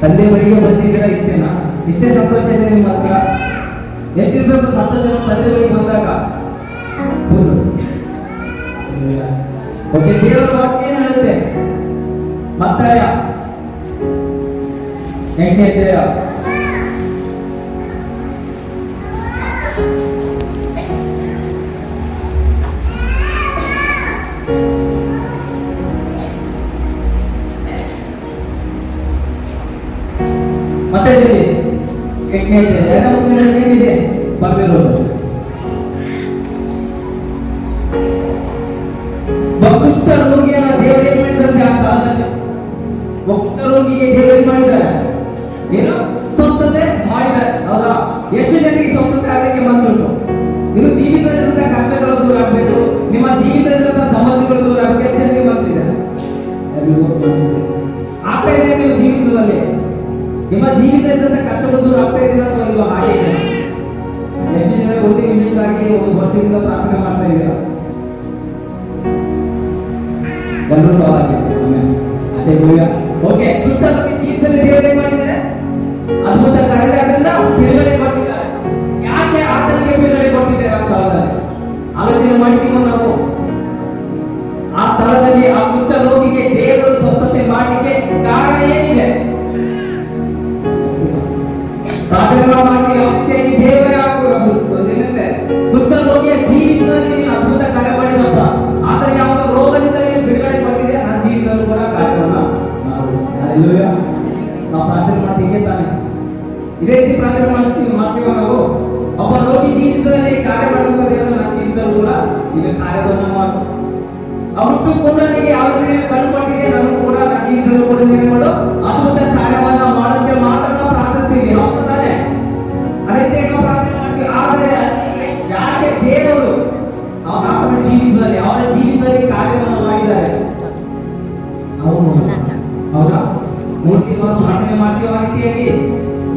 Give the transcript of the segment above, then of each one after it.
ತಂದೆ ಬಳಿಗೆ ಬಂದಿದ್ದೀರಾ ಇಷ್ಟೇನಾ? ಇಷ್ಟೇ ಸಂತೋಷ ಇದೆ ನಿಮ್ಮ ಹತ್ರ? ಎಷ್ಟಿರ್ಬೇಕು ಸಂತೋಷ ತಂದೆ ಬಳಿಗೆ ಬಂದಾಗ? ಓಕೆ, ದೇವರ ವಾಕ್ಯ ಏನು ಹೇಳುತ್ತೆ? ಮತ್ತಾಯ 8ನೇ ಅಧ್ಯಾಯ ಮತ್ತೆ 8ನೇ ಅಧ್ಯಾಯ 2ನೇ ವಚನದಲ್ಲಿ ಏನಿದೆ ಬರೆದಿರೋದು? ಕುಷ್ಠ ರೋಗಿಯನ್ನ ದೇವರು ಏನ್ ಮಾಡಿದಂತೆ ಆ ಸ್ಥಳದಲ್ಲಿ? ಕುಷ್ಠ ರೋಗಿಗೆ ದೇವರು ಏನ್ ಮಾಡಿದ್ದಾರೆ? ಏನು ಸ್ವಸ್ಥತೆ ಮಾಡಿದ್ದಾರೆ. ಹೌದಾ? ಎಷ್ಟು ಜನರಿಗೆ ಸ್ವಸ್ಥತೆ ಆಗಲಿಕ್ಕೆ ಮನಸ್ಸುಂಟು? ನಿಮ್ಮ ಜೀವಿತದಿಂದ ಕಷ್ಟಗಳು ದೂರ ಆಗಬೇಕು, ನಿಮ್ಮ ಜೀವಿತದಿಂದ ಸಮಸ್ಯೆಗಳು ದೂರ ಆಗಬೇಕು. ಎಷ್ಟು ಜನರಿಗೆ ಮನಸ್ಸಿದೆ? ಆಗ್ತಾ ಇದೆ ನಿಮ್ಮ ಜೀವಿತದಲ್ಲಿ? ನಿಮ್ಮ ಜೀವಿತದಿಂದ ಕಷ್ಟಗಳು ದೂರ ಆಗ್ತಾ ಇದ್ದೀರಾ ಅಥವಾ ಇಲ್ವಾ? ಹಾಗೆ ಇದೆ. ಎಷ್ಟು ಜನ ಒಂದೇ ವಿಷಯಕ್ಕಾಗಿ ಒಂದು ವರ್ಷದಿಂದ ಪ್ರಾರ್ಥನೆ ಮಾಡ್ತಾ ಇದ್ದೀರಾ? ಎಲ್ಲರೂ ಸವಾಲಾಗಿದೆ. ಓಕೆ, ಕುಷ್ಠರೋಗಿ ಜೀವಿತದಲ್ಲಿ ದೇವರು ಏನ್ ಮಾಡಿದ್ದಾರೆ? ಅದ್ಭುತ ಕಾರ್ಯಗಳಿಂದ ಬಿಡುಗಡೆ ಕೊಟ್ಟಿದ್ದಾರೆ. ಯಾಕೆ ಆತನಿಗೆ ಬಿಡುಗಡೆ ಕೊಟ್ಟಿದ್ದಾರೆ? ಆ ಸ್ಥಳದಲ್ಲಿ ಆಲೋಚನೆ ಮಾಡಿದೀವ ನಾವು? ಆ ಸ್ಥಳದಲ್ಲಿ ಆ ಕುಷ್ಠ ರೋಗಿಗೆ ದೇವರು ಸ್ವಸ್ಥತೆ ಮಾಡಲಿಕ್ಕೆ ಕಾರಣ ಏನಿದೆ? ಪ್ರಾರ್ಥನೆ ಮಾಡಿ ಯಾವ ರೀತಿಯಾಗಿ ದೇವರೇ ಏನಂತೆ ಕುಷ್ಠ ರೋಗಿಯ ಜೀವಿತದಲ್ಲಿ ನೀನು ಅದ್ಭುತ ಕಾರ್ಯ ಮಾಡಿದಪ್ಪ, ಆದರೆ ಯಾವುದೋ ರೋಗದಿಂದ ನೀನು ಬಿಡುಗಡೆ ಕೊಟ್ಟಿದೆ. ನನ್ನ ಜೀವಿತದಲ್ಲೂ ಕೂಡ ಕಾರ್ಯವನ್ನು ನಾವು ಪ್ರಾರ್ಥನೆ ಮಾಡ್ತೀವಿ ತಾನೆ? ಇದೇ ರೀತಿ ಪ್ರಾರ್ಥನೆ ಮಾಡ್ತೀವ ನಾವು? ಒಬ್ಬ ರೋಗಿ ಜೀವಿತದಲ್ಲಿ ಕಾರ್ಯ ಮಾಡುವಂತ ದೇವರು ನನ್ನ ಜೀವಿತದಲ್ಲೂ ಕೂಡ ಈಗ ಕಾರ್ಯವನ್ನು ಮಾಡು. ಅವತ್ತು ಕೂಡ ನನಗೆ ಯಾವ ರೀತಿ ಕಂಡುಕೊಂಡಿದೆ, ನನಗೂ ಕೂಡ ನನ್ನ ಜೀವಿತದಲ್ಲೂ ಕೂಡ ನೀನು ಮಾಡು ಅದ್ಭುತ ಕಾರ್ಯವನ್ನ ಮಾಡೋಕ್ಕೆ ಮಾತ್ರ ನಾವು ಪ್ರಾರ್ಥಿಸ್ತೀವಿ. ಹೌದು ತಾನೆ? ಅದಕ್ಕೆ ನಾವು ಪ್ರಾರ್ಥನೆ ಮಾಡ್ತೀವಿ. ಆದರೆ ಯಾಕೆ ದೇವರು ಅವನ ಜೀವಿತದಲ್ಲಿ ಅವರ ಜೀವಿತದಲ್ಲಿ ಕಾರ್ಯವನ್ನು ಮಾಡಿದ್ದಾರೆ? ಹೌದಾ? ಮೂರ್ತಿ ಪ್ರಾರ್ಥನೆ ಮಾಡ್ತೀವಿ ಆ ರೀತಿಯಾಗಿ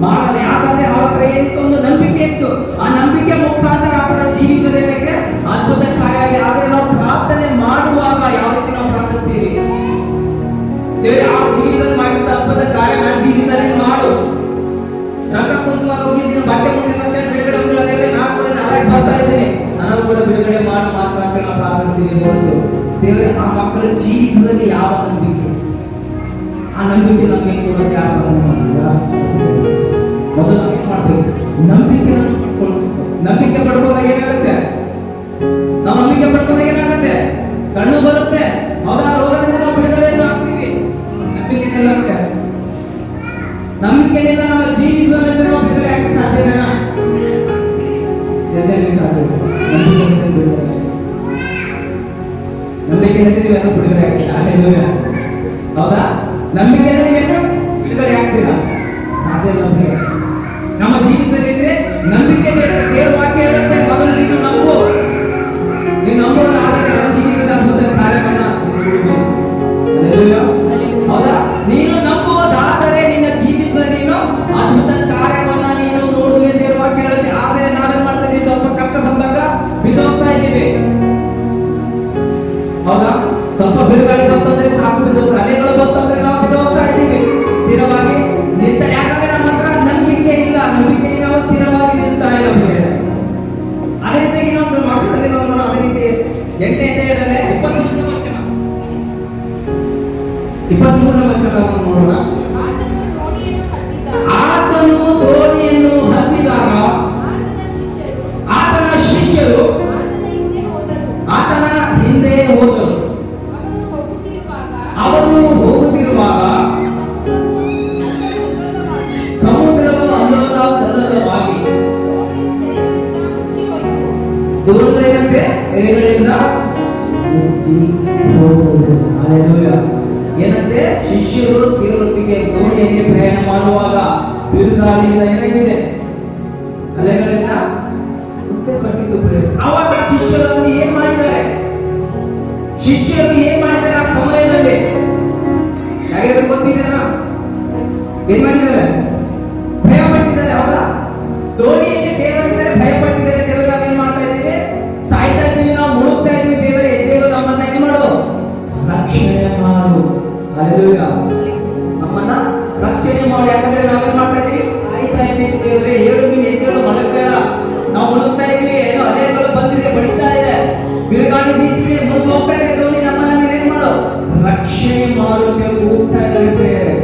ಮಾಡಲ್ಲ. ಯಾಕಂದ್ರೆ ಅವರ ಹತ್ರ ಏನಿತ್ತು? ಒಂದು ನಂಬಿಕೆ ಇತ್ತು. ಆ ನಂಬಿಕೆ ಮುಖಾಂತರ ಅವರ ಜೀವಿತದಲ್ಲಿ ಅದ್ಭುತ ಕಾರ್ಯ ಆಗಿದೆ. ಆದರೆ ನಾವು ಪ್ರಾರ್ಥನೆ ಮಾಡುವಾಗ ಯಾವ ರೀತಿ ನಾವು ಪ್ರಾರ್ಥಿಸ್ತೀವಿ? ದೇವರೇ, ಆ ಜೀವಿತದಲ್ಲಿ ಮಾಡಿದ ಅದ್ಭುತ ಕಾರ್ಯ ನನ್ನ ಜೀವಿತದಲ್ಲಿ ಮಾಡು. ರಂಗಕುಸುಮ ರೋಗಿಯನ್ನು ಬಟ್ಟೆ ಮುಟ್ಟಿದ ತಕ್ಷಣ ಬಿಡುಗಡೆ ಹೊಂದಿಲ್ಲ. ದೇವರೇ, ನಾನು ಕೂಡ ನಾಳೆ ಬರ್ತಾ ಇದ್ದೇನೆ, ನನಗೂ ಕೂಡ ಬಿಡುಗಡೆ ಮಾಡು ಮಾತ್ರ ಅಂತ ನಾವು ಪ್ರಾರ್ಥಿಸ್ತೀವಿ. ದೇವರೇ, ಆ ಮಕ್ಕಳ ಜೀವಿತದಲ್ಲಿ ಯಾವ ನಂಬಿಕೆ? ಆ ನಂಬಿಕೆ ನಮಗೆ ಕೊಡೋದು ಯಾರು? ಮೊದಲು ನಾವು ಏನ್ ಮಾಡ್ಬೇಕು? ನಂಬಿಕೆ ಪಡ್ಕೊಳ್ಬೇಕು. ನಂಬಿಕೆ ಪಡ್ಕೊಂಡಾಗ ಏನಾಗುತ್ತೆ? ನಾವು ನಂಬಿಕೆ ಪಡ್ಕೊಂಡಾಗ ಏನಾಗುತ್ತೆ? ಕಣ್ಣು ಬರುತ್ತೆ. ಹೌದಾ? ರೋಗದಿಂದ ನಾವು ಬಿಡುಗಡೆಯನ್ನು ಆಗ್ತೀವಿ. ನಂಬಿಕೆನೆಲ್ಲ ನಂಬಿಕೆನೆಲ್ಲ ನಮ್ಮ ಜೀವಿತದಲ್ಲಿ ನಾವು ಬಿಡುಗಡೆ ಆಗಕ್ಕೆ ಸಾಧ್ಯನಾ? ನಂಬಿಕೆಯಲ್ಲಿ ನೀವೆಲ್ಲ ಬಿಡುಗಡೆ ಆಗ್ತೀರಾ? ಹೌದಾ? ನಂಬಿಕೆಯಲ್ಲಿ ನೀವೇನು ಬಿಡುಗಡೆ ಆಗ್ತೀರಾ? ಸಾಧ್ಯ ಇಲ್ಲ. ನಮ್ಮ ಜೀವಿತದಲ್ಲಿ ನಂಬಿಕೆ ಬೇಕು. ದೇವರ ವಾಕ್ಯ ಹೇಳುತ್ತೆ, ಮೊದಲು ನೀನು ನಂಬು. ನೀನು ನಂಬೋದಾದರೆ ನಮ್ಮ ಜೀವಿತದ ಅದ್ಭುತ ಕಾರ್ಯವನ್ನ ಹೌದಾ? ನೀನು ನಂಬುವುದಾದರೆ ನಿನ್ನ ಜೀವಿತದಲ್ಲಿ ನೀನು ಅದ್ಭುತ ಕಾರ್ಯವನ್ನ ನೀನು ನೋಡುವೆ. ದೇವರ ವಾಕ್ಯ ಹೇಳುತ್ತೆ. ಆದರೆ ನಾವೇನ್ ಮಾಡ್ತಾ ಇದೀವಿ? ಸ್ವಲ್ಪ ಕಷ್ಟ ಬಂದಾಗ ಬಿದ್ದೋಗ್ತಾ ಇದ್ದೀವಿ. ಹೌದಾ? ಸ್ವಲ್ಪ ಬಿಡುಗಡೆ ಬಂತಂದ್ರೆ ಸಾಕು ಬಿದ್ದೋಗ್ತಾ, ಅಲೆಗಳು ಬಂತಂದ್ರೆ ನಾವು ಬಿದ್ದೋಗ್ತಾ ಇದ್ದೀವಿ. ಸ್ಥಿರವಾಗಿ ನಿಂತ, ಯಾಕಂದ್ರೆ ನಮ್ಮ ಹತ್ರ ನಂಬಿಕೆ ಇಲ್ಲ. ನಂಬಿಕೆ ನಾವು ಸ್ಥಿರವಾಗಿ ನಿಲ್ತಾ ಇಲ್ಲ. ಅದೇ ರೀತಿಯಾಗಿ ನಾವು ಮಾತುಕತೆ ನೋಡೋಣ. ಅದೇ ರೀತಿ 8ನೇ ಅಧ್ಯಾಯದಲ್ಲಿ 23ನೇ ವಚನ ನೋಡೋಣ. ಆತನು ದೋಣಿಯನ್ನು ಹತ್ತಿದಾಗ ಆತನ ಶಿಷ್ಯರು ಆತನ ಹಿಂದೆ ಹೋದರು. ಅವರು ಹೋಗುತ್ತಿರುವಾಗ ಸಮುದ್ರವು ಅಲ್ಲೋಲ ಕಲ್ಲೋಲವಾಗಿ ದೋಣಿಗಳಂತೆ ಎಲೆಗಳಿಂದ ಮುಚ್ಚಿ ಹೋದರು. ಹಲ್ಲೆಲೂಯಾ. ಏನಂತೆ? ಶಿಷ್ಯರು ದೇವರೊಟ್ಟಿಗೆ ದೋಣಿಯಲ್ಲಿ ಪ್ರಯಾಣ ಮಾಡುವಾಗ ಬಿರುಗಾಳಿಯಿಂದ ಏನಾಗಿದೆ? ಅಲೆಗಳಿಂದ ಕಟ್ಟಿದ್ದು. ಆವಾಗ ಶಿಷ್ಯರು ಏನ್ ಮಾಡಿದ್ದಾರೆ? ಶಿಷ್ಯರು ಏನ್ ಮಾಡಿದ್ದಾರೆ? ಆ ಸಮಯದಲ್ಲಿ ಯಾರಿಗಾದ್ರೂ ಗೊತ್ತಿದೆನಾ? ಏನ್ ಮಾಡಿದ್ದಾರೆ? ಭಯ ಪಟ್ಟಿದ್ದಾರೆ. ಹೌದಾ? ದೋಣಿಯಲ್ಲಿ ದೇವರಿದ್ದಾರೆ, ಭಯ ಪಟ್ಟಿದ್ದಾರೆ. ದೇವರು ನಾವೇನ್ ಮಾಡ್ತಾ ಇದ್ದೀವಿ? ಸಾಯ್ತಾ ಇದ್ದೀವಿ, ನಾವು ಮುಳುಗ್ತಾ ಇದ್ದೀವಿ. ದೇವರೇ, ದೇವರು ನಮ್ಮನ್ನ ಏನ್ ಮಾಡು? ರಕ್ಷಣೆ ಮಾಡು. ಹಲ್ಲೆಲೂಯಾ. ನಮ್ಮನ್ನ ರಕ್ಷಣೆ ಮಾಡಿ. ಯಾಕಂದ್ರೆ ನಾವೇನ್ ಮಾಡ್ತಾ ಇದೀವಿ? ಸಾಯ್ತಾ ಇದ್ದೀವಿ. ದೇವರೇ ಹೇಳು, ನೀನು ಎದ್ದೇಳು, ಮಲಗಬೇಡ. ನಾವು ಮುಳುಗ್ತಾ ಇದೀವಿ, ಏನೋ ಅಲೆಗಳು ಬಂದಿದೆ, ಬಡಿತಾ ಇದೆ, ಬಿರುಗಾಳಿ ಬೀಸಿದೆ, ಮುಳುಗಿ ಹೋಗ್ತಾ ಇದೆ ದೋಣಿ. ನಮ್ಮನ್ನ ನೀನೇನ್ ಮಾಡು? ರಕ್ಷಣೆ ಮಾಡೋಕೆ ಹೋಗ್ತಾ ಇದ್ದಾರೆ.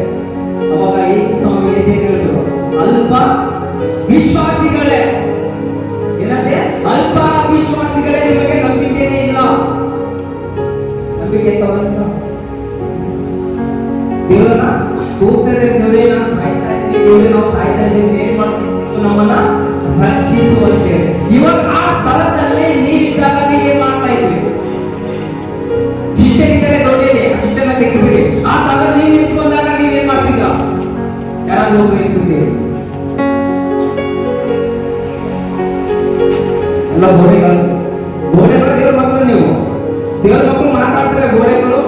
ಅವಾಗ ಯೇಸು ಸ್ವಾಮಿ ಏನೇ ಹೇಳಿದ್ರು? ಅಲ್ಪ ವಿಶ್ವಾಸಿಗಳೇ, ಏನಂತೆ? ಅಲ್ಪ ವಿಶ್ವಾಸಿಗಳೇ, ನಿಮಗೆ ನಂಬಿಕೆನೇ ಇಲ್ಲ. ನಂಬಿಕೆ ತಗೊಂಡ ದೇವರನ್ನ ಕೂಗ್ತಾರೆ, ದೇವರೇ ನಾನು ಸಾಯ್ತಾ ಇದ್ದೀನಿ, ದೇವರೇ ನಾವು ಸಾಯ್ತಾ ಇದ್ದೀವಿ, ಏನ್ ಮಾಡ್ತಿದ್ದೀವಿ? ನಮ್ಮನ್ನ ರಕ್ಷಿಸುವಂತೆ. ಇವಾಗ ಆ ಸ್ಥಳದಲ್ಲಿ ನೀವಿದ್ದಾಗ ನೀವೇನ್ ಮಾಡ್ತಾ ಇದ್ವಿ? ಶಿಕ್ಷಣಿದ್ದಾರೆ ದೋಣಿಯಲ್ಲಿ, ಶಿಕ್ಷಣ ತೆಗೆದುಬಿಡಿ. ಆ ಸ್ಥಳದಲ್ಲಿ ನೀವು ನಿಂತ್ಕೊಂಡಾಗ ನೀವೇನ್ ಮಾಡ್ತಿದ್ದ? ಯಾರಾದ್ರೂ ಒಬ್ರು ಎತ್ತಿದ್ರಿ? ಎಲ್ಲ ಗೋಡೆಗಳು ದೇವ್ರ ಮಕ್ಕಳು. ನೀವು ದೇವ್ರ ಮಕ್ಕಳು ಮಾತಾಡ್ತಾರೆ, ಗೋಡೆಗಳು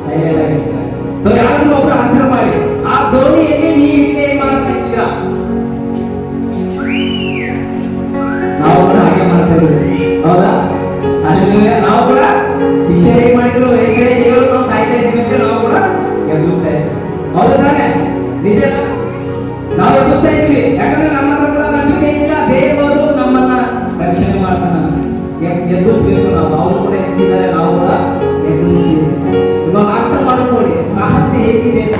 ಸೈಲೆಂಟ್ ಆಗಿರ್ತಾರೆ. ಸೊ ಯಾರಾದ್ರೂ ಒಬ್ರು ಆನ್ಸರ್ ಮಾಡಿ. ಆ ದೋಣಿಯಲ್ಲಿ ನೀವಿಂದ ಏನ್ ಮಾಡ್ತಾ ಇದ್ದೀರಾ? ನಾವು ಕೂಡ ಹಾಗೆ ಮಾಡ್ತಾ ಇದ್ದೀವಿ, ಹೌದಾ? ಅಲ್ಲಿ ನಾವು ಕೂಡ ಶಿಷ್ಯರು ಹೇಗೆ ಮಾಡಿದ್ರು, ಹೇಗೆ ದೇವರು ನಾವು ಸಾಯ್ತಾ ಇದ್ದೀವಿ ಅಂತ ನಾವು ಕೂಡ ಎದುರಿಸ್ತಾ ಇದ್ದೀವಿ, ಹೌದಾ ತಾನೆ? ನಿಜ, ನಾವು ಎದುರಿಸ್ತಾ ಇದ್ದೀವಿ. ಯಾಕಂದ್ರೆ ನಮ್ಮ ಹತ್ರ ಕೂಡ ನಂಬಿಕೆ ಇಲ್ಲ, ದೇವರು ನಮ್ಮನ್ನ ರಕ್ಷಣೆ ಮಾಡ್ತಾನೆ. ಎದುರಿಸ್ಬೇಕು ನಾವು. ಅವರು ಕೂಡ ಎದುರಿಸಿದ್ದಾರೆ, ನಾವು ಕೂಡ ಎದುರಿಸ್ತೀವಿ. ಇವಾಗ ಅರ್ಥ ಮಾಡ್ಕೊಳ್ಳಿ ರಹಸ್ಯ ಏನಿದೆ ಅಂತ.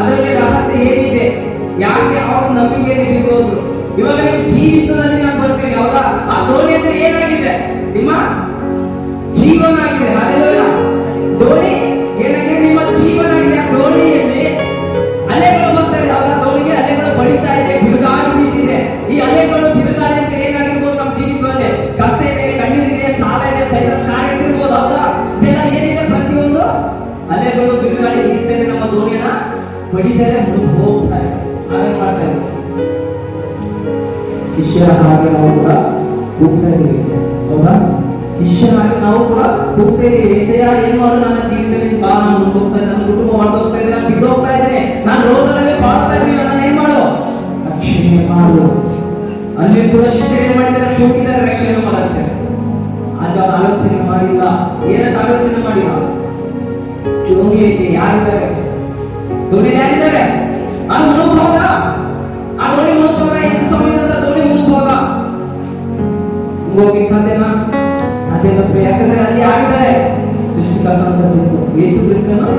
ಅದರಲ್ಲಿ ರಹಸ್ಯ ಏನಿದೆ? ಯಾಕೆ ಅವರು ನಂಬಿಕೆಯಲ್ಲಿ ಬಿದ್ದೋದ್ರು? ಇವಾಗ ನಿಮ್ಮ ಜೀವಿತದಲ್ಲಿ ನಾನು ಬರ್ತೀನಿ, ಹೌದಾ? ಆ ದೋಣಿ ಅಂದ್ರೆ ಏನಾಗಿದೆ? ನಿಮ್ಮ ಜೀವನ ಆಗಿದೆ. ಹಲ್ಲೆಲೂಯಾ. ದೋಣಿ ಏನಾಗಿದೆ? ನಿಮ್ಮ ಜೀವನ ಆಗಿದೆ. ಆ ದೋಣಿಯಲ್ಲಿ ಅಲೆಗಳು ಬರ್ತಾ ಇದೆ, ಹೌದಾ? ದೋಣಿಗೆ ಅಲೆಗಳು ಬಡಿತಾ ಇದೆ, ಬಿರುಗಾಳಿ ಬೀಸಿದೆ. ಈ ಅಲೆಗಳು ಬಿರುಗಾಳಿ ಅಂದ್ರೆ ಏನಾಗಿರ್ಬೋದು? ನಮ್ಮ ಜೀವಿತದಲ್ಲಿ ಕಷ್ಟ ಇದೆ, ಕಣ್ಣೀರಿದೆ, ಸಾಲ ಇದೆ, ಸೈತಾನ ಕಾರ್ಯ ಇರ್ಬೋದು, ಹೌದಾ? ಇದೆಲ್ಲ ಏನಿದೆ? ಪ್ರತಿಯೊಂದು ಅಲೆಗಳು ಬಿರುಗಾಳಿ ಬೀಸ್ತಾ ಇದೆ, ನಮ್ಮ ದೋಣಿಯನ್ನ ಬಡಿತಾರೆ, ಮುಂದೆ ಹೋಗ್ತಾರೆ. ನಾವೇನ್ ಮಾಡ್ತಾ ಇದ್ದೀವಿ? ಶಿಷ್ಯರ ಹಾಗೆ ನಾವು ಕೂಡ ಹೋಗ್ತಾ ಇದ್ದೀವಿ, ಹೌದಾ? ಶಿಷ್ಯರಾಗಿ ನಾವು ಕೂಡ ಹೋಗ್ತಾ ಇದ್ದೀವಿ. ಏಸಯ್ಯ ಏನ್ ಮಾಡು ನನ್ನ ಜೀವಿತದಲ್ಲಿ? ಬಾ, ನಾನು ಮುಂದೋಗ್ತಾ ಇದ್ದೇನೆ, ನನ್ನ ಕುಟುಂಬ ಹೊರದೋಗ್ತಾ ಇದ್ದೇನೆ, ನಾನು ಬಿದ್ದೋಗ್ತಾ ಇದ್ದೇನೆ, ನಾನು ರೋಗದಲ್ಲಿ ಬಾಳ್ತಾ ಇದ್ದೀನಿ, ನನ್ನ ಏನ್ ಮಾಡು? ರಕ್ಷಣೆ ಮಾಡು. ಅಲ್ಲಿ ಕೂಡ ಶಿಷ್ಯರು ಏನ್ ಮಾಡಿದ್ದಾರೆ? ಹೋಗಿದ್ದಾರೆ ರಕ್ಷಣೆ ಮಾಡಕ್ಕೆ. ಆಗ ಆಲೋಚನೆ ಮಾಡಿಲ್ಲ. ಏನಂತ ಆಲೋಚನೆ ಮಾಡಿಲ್ಲ? ದೋಣಿ ಐತೆ, ಯಾರಿದ್ದಾರೆ? ದೋಣಿ ಯಾರಿದ್ದಾರೆ? ಅದು ಮುಳುಗಬಹುದಾ? ಆ ದೋಣಿ ಮುಳುಗಬಹುದಾ? ಯೇಸು ಸ್ವಾಮಿ ಅಂತ ದೋಣಿ ಮುಳುಗಬಹುದಾ? ಹೋಗಿ ಸಾಧ್ಯನಾ? ಸಾಧ್ಯನಾ? ಯಾಕಂದ್ರೆ ಅಲ್ಲಿ ಯಾರಿದ್ದಾರೆ? ಸೃಷ್ಟಿಕರ್ತ ಯೇಸು ಕ್ರಿಸ್ತನು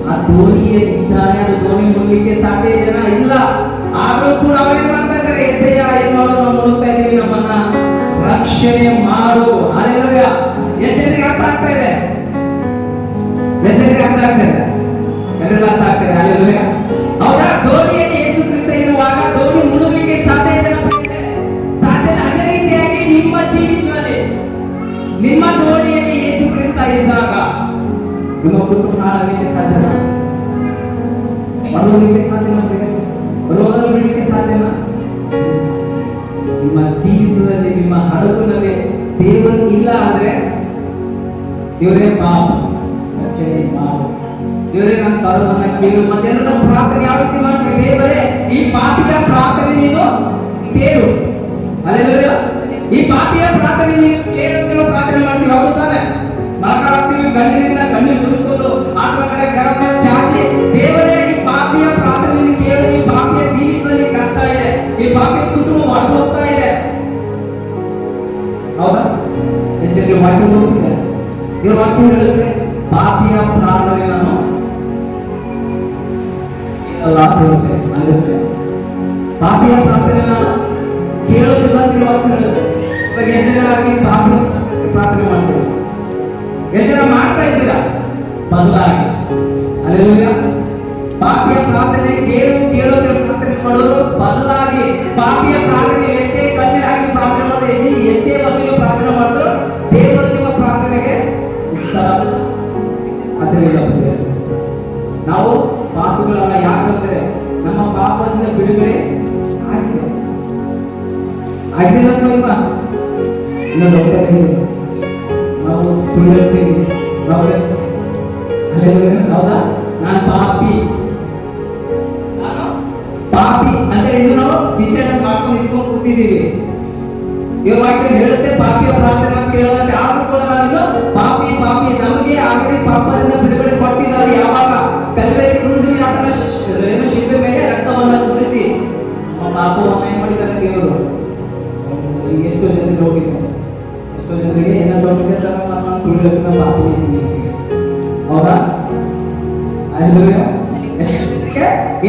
ಆ ದೋಣಿಯಲ್ಲಿ ಇದ್ದಾನೆ. ಅದು ದೋಣಿ ಮುಳುಗಲಿಕ್ಕೆ ಸಾಧ್ಯ ಇದೆನಾ? ಇಲ್ಲ. ಆದ್ರೂ ಕೂಡ ಅವರೇನ್ ಮಾಡ್ತಾ ಇದ್ದಾರೆ? ಏಸಯ್ಯ ಏನ್ ಮಾಡೋದು? ನಾವು ಮುಳುಗ್ತಾ ಇದೀವಿ, ನಮ್ಮನ್ನ ರಕ್ಷಣೆ ಮಾಡು. ಹಲ್ಲೆಲೂಯಾ. ಎಷ್ಟು ಜನರಿಗೆ ಅರ್ಥ ಆಗ್ತಾ ಇದೆ? ಎಷ್ಟು ಜನರಿಗೆ ಅರ್ಥ ಆಗ್ತಾ ಇದೆ? ಎಲ್ಲರಿಗೂ ಅರ್ಥ ಆಗ್ತಾ ಇದೆ? ಹಲ್ಲೆಲೂಯಾ. ಹೌದಾ? ದೋಣಿಯಲ್ಲಿ ಯೇಸು ಕ್ರಿಸ್ತ ಇರುವಾಗ ದೋಣಿ ಮುಳುಗಲಿಕ್ಕೆ ಸಾಧ್ಯ ಇದೆ? ಸಾಧ್ಯ. ಅದೇ ರೀತಿಯಾಗಿ ನಿಮ್ಮ ಜೀವಿತದಲ್ಲಿ, ನಿಮ್ಮ ದೋಣಿಯಲ್ಲಿ ಯೇಸು ಕ್ರಿಸ್ತ ಇದ್ದಾಗ ನಿಮ್ಮ ಕುಟುಂಬ ಹಾಳಾಗಲಿಕ್ಕೆ ಸಾಧ್ಯನಾ? ಮಾಡೋದಕ್ಕೆ ಸಾಧ್ಯನಾ? ರೋಗದಲ್ಲಿ ಬಿಡಲಿಕ್ಕೆ ಸಾಧ್ಯನಾ? ನಿಮ್ಮ ಜೀವಿತದಲ್ಲಿ, ನಿಮ್ಮ ಹಡಗುನಲ್ಲಿ ದೇವರು ಇಲ್ಲ ಆದ್ರೆ ದೇವರೇ ಪಾಪ ರಕ್ಷಣೆ ಮಾಡು. ದೇವರೇ ನನ್ನ ಸರ್ವನ್ನ ಕೇಳು. ಮತ್ತೆ ನಾವು ಪ್ರಾರ್ಥನೆ ಯಾವ ರೀತಿ ಮಾಡ್ತೀವಿ? ದೇವರೇ ಈ ಪಾಪಿಯ ಪ್ರಾರ್ಥನೆ ನೀನು ಕೇಳು. ಹಲ್ಲೆಲೂಯಾ. ಈ ಪಾಪಿಯ ಪ್ರಾರ್ಥನೆ ನೀನು ಕೇಳು ಅಂತ ಪ್ರಾರ್ಥನೆ ಮಾಡ್ತೀವಿ, ಹೌದು ತಾನೆ? ಮಾತಾಡ್ತೀವಿ, ಕಣ್ಣೀರಿಂದ ಕಣ್ಣೀರು ಸುರಿಸ್ಕೊಂಡು ಆತನ ಕಡೆ ಕರವನ್ನು ಚಾಚಿ, ದೇವರೇ ಈ ಪಾಪಿಯ ಪ್ರಾರ್ಥನೆ ನೀನು ಕೇಳು. ಈ ಪಾಪಿಯ ಜೀವಿತದಲ್ಲಿ ಕಷ್ಟ ಇದೆ, ಈ ಪಾಪಿಯ ಕುಟುಂಬ ಹೊರಗೆ ಹೋಗ್ತಾ ಇದೆ, ಹೌದಾ? ಎಷ್ಟು ವಾಕ್ಯ ಹೋಗ್ತಿದೆ? ದೇವರ ವಾಕ್ಯ ಹೇಳುತ್ತೆ ಪಾಪಿಯ ಪ್ರಾರ್ಥನೆ ನಾನು ಪಾಪಿಯ ಪ್ರಾರ್ಥನೆ ನಾನು ಕೇಳೋದಿಲ್ಲ ಅಂತ ವಾಕ್ಯ ಹೇಳುತ್ತೆ. ಇವಾಗ ಎಷ್ಟು ಜನ ಆಗಿ ಪಾಪಿಯ ಪ್ರಾರ್ಥನೆ ಮಾಡ್ತೀವಿ? ಎಷ್ಟು ಜನ ಮಾಡ್ತಾ ಇದ್ದೀರಾ? ಬದಲಾಗಿ ಹಲ್ಲೆಲೂಯಾ. ಪಾಪಿಯ ಪ್ರಾರ್ಥನೆ ಕೇಳೋದ್ರ ಪ್ರಾರ್ಥನೆ ಮಾಡೋರು ಬದಲಾಗಿ ಪಾಪಿಯ ಪ್ರಾರ್ಥನೆ ಎಷ್ಟೇ ಕಣ್ಣೀರು ಹಾಕಿ ಪ್ರಾರ್ಥನೆ ಮಾಡಿದ್ರೆ, ಎಷ್ಟೇ ವರ್ಷಗಳು ಪ್ರಾರ್ಥನೆ ಮಾಡಿದ್ರು ದೇವರು ನಿಮ್ಮ ಪ್ರಾರ್ಥನೆಗೆ ಉತ್ತರ ಅದರಿಂದ ನಾವು ಪಾಪಗಳಲ್ಲ. ಯಾಕಂದ್ರೆ ನಮ್ಮ ಪಾಪದಿಂದ ಬಿಡುಗಡೆ ಆಗಿದೆ. ಇಲ್ವಾ? ಇನ್ನೊಂದು ನಾವು ಸುಳ್ಳು ಹೇಳ್ತೀವಿ, ಹೌದಾ? ನಾನು ಪಾಪಿ ಅಂತ ಇದು ನಾವು ಡಿಸೈಡ್ ಮಾಡ್ಕೊಂಡು ಇಟ್ಕೊಂಡು ಕೂತಿದ್ದೀವಿ. ಈ ವಾಕ್ಯ ಹೇಳುತ್ತೆ ಪಾಪಿಯ ಪ್ರಾರ್ಥನೆ ಕೇಳೋದಂತೆ. ಆದ್ರೂ ಕೂಡ ನಾವು ಪಾಪಿ ನಮಗೆ ಆಗಲಿ ಪಾಪದಿಂದ ಬಿಡುಗಡೆ ಕೊಟ್ಟಿದ್ದಾರೆ. ಯಾವಾಗ?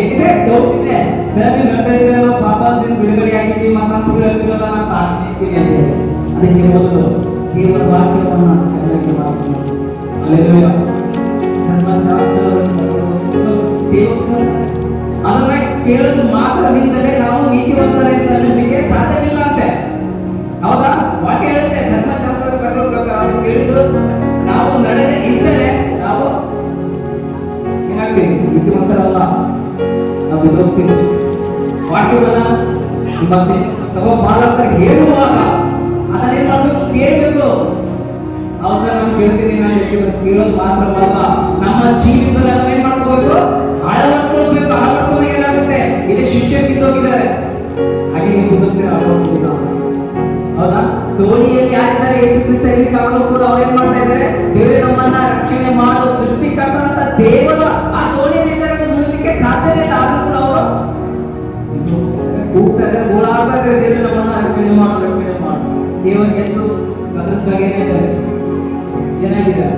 ಏನಿದೆ ಡೌಟ್ ಇದೆ ಸರ್. ನೀವು ಹೇಳ್ತಾ ಇದ್ದೀರಲ್ಲ ಪಾಪದಿಂದ ಬಿಡುಗಡೆ ಆಗಿದ್ದೀವಿ ಮತ್ತು ಸುಳ್ಳು ಹೇಳ್ತಿರಲ್ಲ ನಾನು ಪ್ರಾರ್ಥಿಸ್ತೀನಿ ಅಂತ ಹೇಳಿ. ಅದಕ್ಕೆ ಮೊದಲು ದೇವರ ವಾಕ್ಯವನ್ನು ನಾನು ಚೆನ್ನಾಗಿ ಮಾಡ್ತೀನಿ. ಅಲ್ಲೆಲ್ಲೂಯ್ಯ. ಅದನ್ನ ಕೇಳೋದು ಮಾತ್ರದಿಂದಲೇ ನಾವು ನೀತಿವಂತರಿಂದ ಅನ್ನೋದಕ್ಕೆ ಸಾಧ್ಯವಿಲ್ಲ ಅಂತೆ. ಹೌದಾ? ವಾಕ್ಯ ಹೇಳುತ್ತೆ ಧರ್ಮಶಾಸ್ತ್ರದ ಪ್ರಕಾರ ಕೇಳಿದ್ದು ನಾವು ನಡೆದೇ ಇದ್ದರೆ ನಾವು ಏನಾಗ್ಬೇಕು? ನೀತಿವಂತರಲ್ಲ, ನಾವು ಬಿದ್ದೋಗ್ತೀವಿ. ವಾಕ್ಯವನ್ನ ನಿಮ್ಮ ಸಭಾ ಪಾಲಕರು ಹೇಳುವಾಗ ಅದನ್ನೇನ್ ಮಾಡಬೇಕು? ಕೇಳಬೇಕು. ಅವಸರ ನಾವು ಕೇಳ್ತೀನಿ, ನಾನು ಕೇಳೋದು ಮಾತ್ರವಲ್ಲ, ನಮ್ಮ ಜೀವಿತದಲ್ಲಿ ಅದನ್ನೇನ್ ಮಾಡ್ಕೋಬೇಕು? ಅಳವಡಿಸ್ಕೊಳ್ಬೇಕು. ಅಳವಡಿಸೋದಾಗ ಏನಾಗುತ್ತೆ? ಇಲ್ಲಿ ಶಿಷ್ಯ ಬಿದ್ದೋಗಿದ್ದಾರೆ, ಹಾಗೆ ನೀವು ಬಿದ್ದೋಗ್ತೀರ, ಅಳವಡಿಸ್ಬೇಕು. ಹೌದಾ? ದೋಣಿಯಲ್ಲಿ ಯಾರಿದ್ದಾರೆ? ಯೇಸು ಕ್ರಿಸ್ತ ಇರಲಿಕ್ಕಾಗಲೂ ಕೂಡ ಅವ್ರೇನ್ ಮಾಡ್ತಾ ಇದ್ದಾರೆ? ದೇವರೇ ನಮ್ಮನ್ನ ರಕ್ಷಣೆ ಮಾಡೋ ಸೃಷ್ಟಿಕರ್ತನಂತ ದೇವರ ಆ ದೋಣಿಯಲ್ಲಿ ಇದ್ದಾರೆ, ಮುಳುಗಲಿಕ್ಕೆ ಸಾಧ್ಯನೇ ಇಲ್ಲ. ಆದ್ರೂ ಕೂಡ ಅವರು ಕೂಗ್ತಾ ಇದ್ದಾರೆ, ಗೋಳಾಡ್ತಾ ಇದ್ದಾರೆ, ದೇವರು ನಮ್ಮನ್ನ ರಕ್ಷಣೆ ಮಾಡೋ, ರಕ್ಷಣೆ ಮಾಡೋ. ದೇವರಿಗೆ ಎಂದು ಗದರಿಸಿದಾಗ ಏನಾಗಿದ್ದಾರೆ? ಏನಾಗಿದ್ದಾರೆ?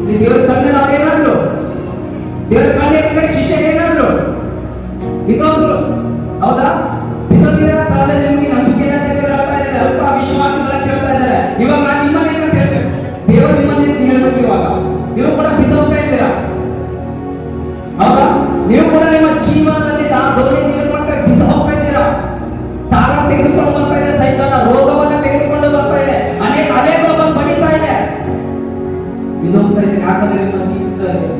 ಇಲ್ಲಿ ದೇವರ ಕಣ್ಣಲ್ಲಿ ಅವ್ರೇನಾದ್ರು, ದೇವರ ಕಣ್ಣಲ್ಲಿ ಕಡೆ ಶಿಷ್ಯರು ಏನಾದ್ರು ಬಿದ್ದೋದ್ರು. ಹೌದಾ? ಬಿದ್ದೋಗಿರೋ ಸ್ಥಳದಲ್ಲಿ ನಿಮಗೆ ನಂಬಿಕೆ ಹೇಳ್ತಾ ಇದ್ದಾರೆ, ಅಲ್ಪ ವಿಶ್ವಾಸಗಳನ್ನ ಹೇಳ್ತಾ ಇದ್ದಾರೆ. ಇವಾಗ ನಾನು ನಿಮ್ಮನ್ನೇ ಅಂತ ಹೇಳ್ಬೇಕು, ದೇವರು ನಿಮ್ಮನ್ನೇ ಅಂತ ಹೇಳ್ಬೇಕು. ಇವಾಗ ನೀವು ಕೂಡ ಬಿದ್ದೋಗ್ತಾ ಇದ್ದೀರಾ. ಹೌದಾ? ನೀವು ಕೂಡ ನಿಮ್ಮ ಜೀವನದಲ್ಲಿ ಆ ದೋಣಿ ಮಾಡ್ತಾ ಬಿದ್ದು ಹೋಗ್ತಾ ಇದ್ದೀರಾ. ಸಾಲ ತೆಗೆದುಕೊಂಡು ಬರ್ತಾ ಇದೆ, ಸೈಕಲ್ ರೋಗವನ್ನ ತೆಗೆದುಕೊಂಡು ಬರ್ತಾ ಇದೆ, ಅನೇಕ ಅಲೆಗಳು ಬಂದು ಬಡಿತಾ ಇದೆ, ಬಿದ್ದೋಗ್ತಾ ಇದೆ. ಯಾಕಂದ್ರೆ ನಿಮ್ಮ ಜೀವಿತದಲ್ಲಿ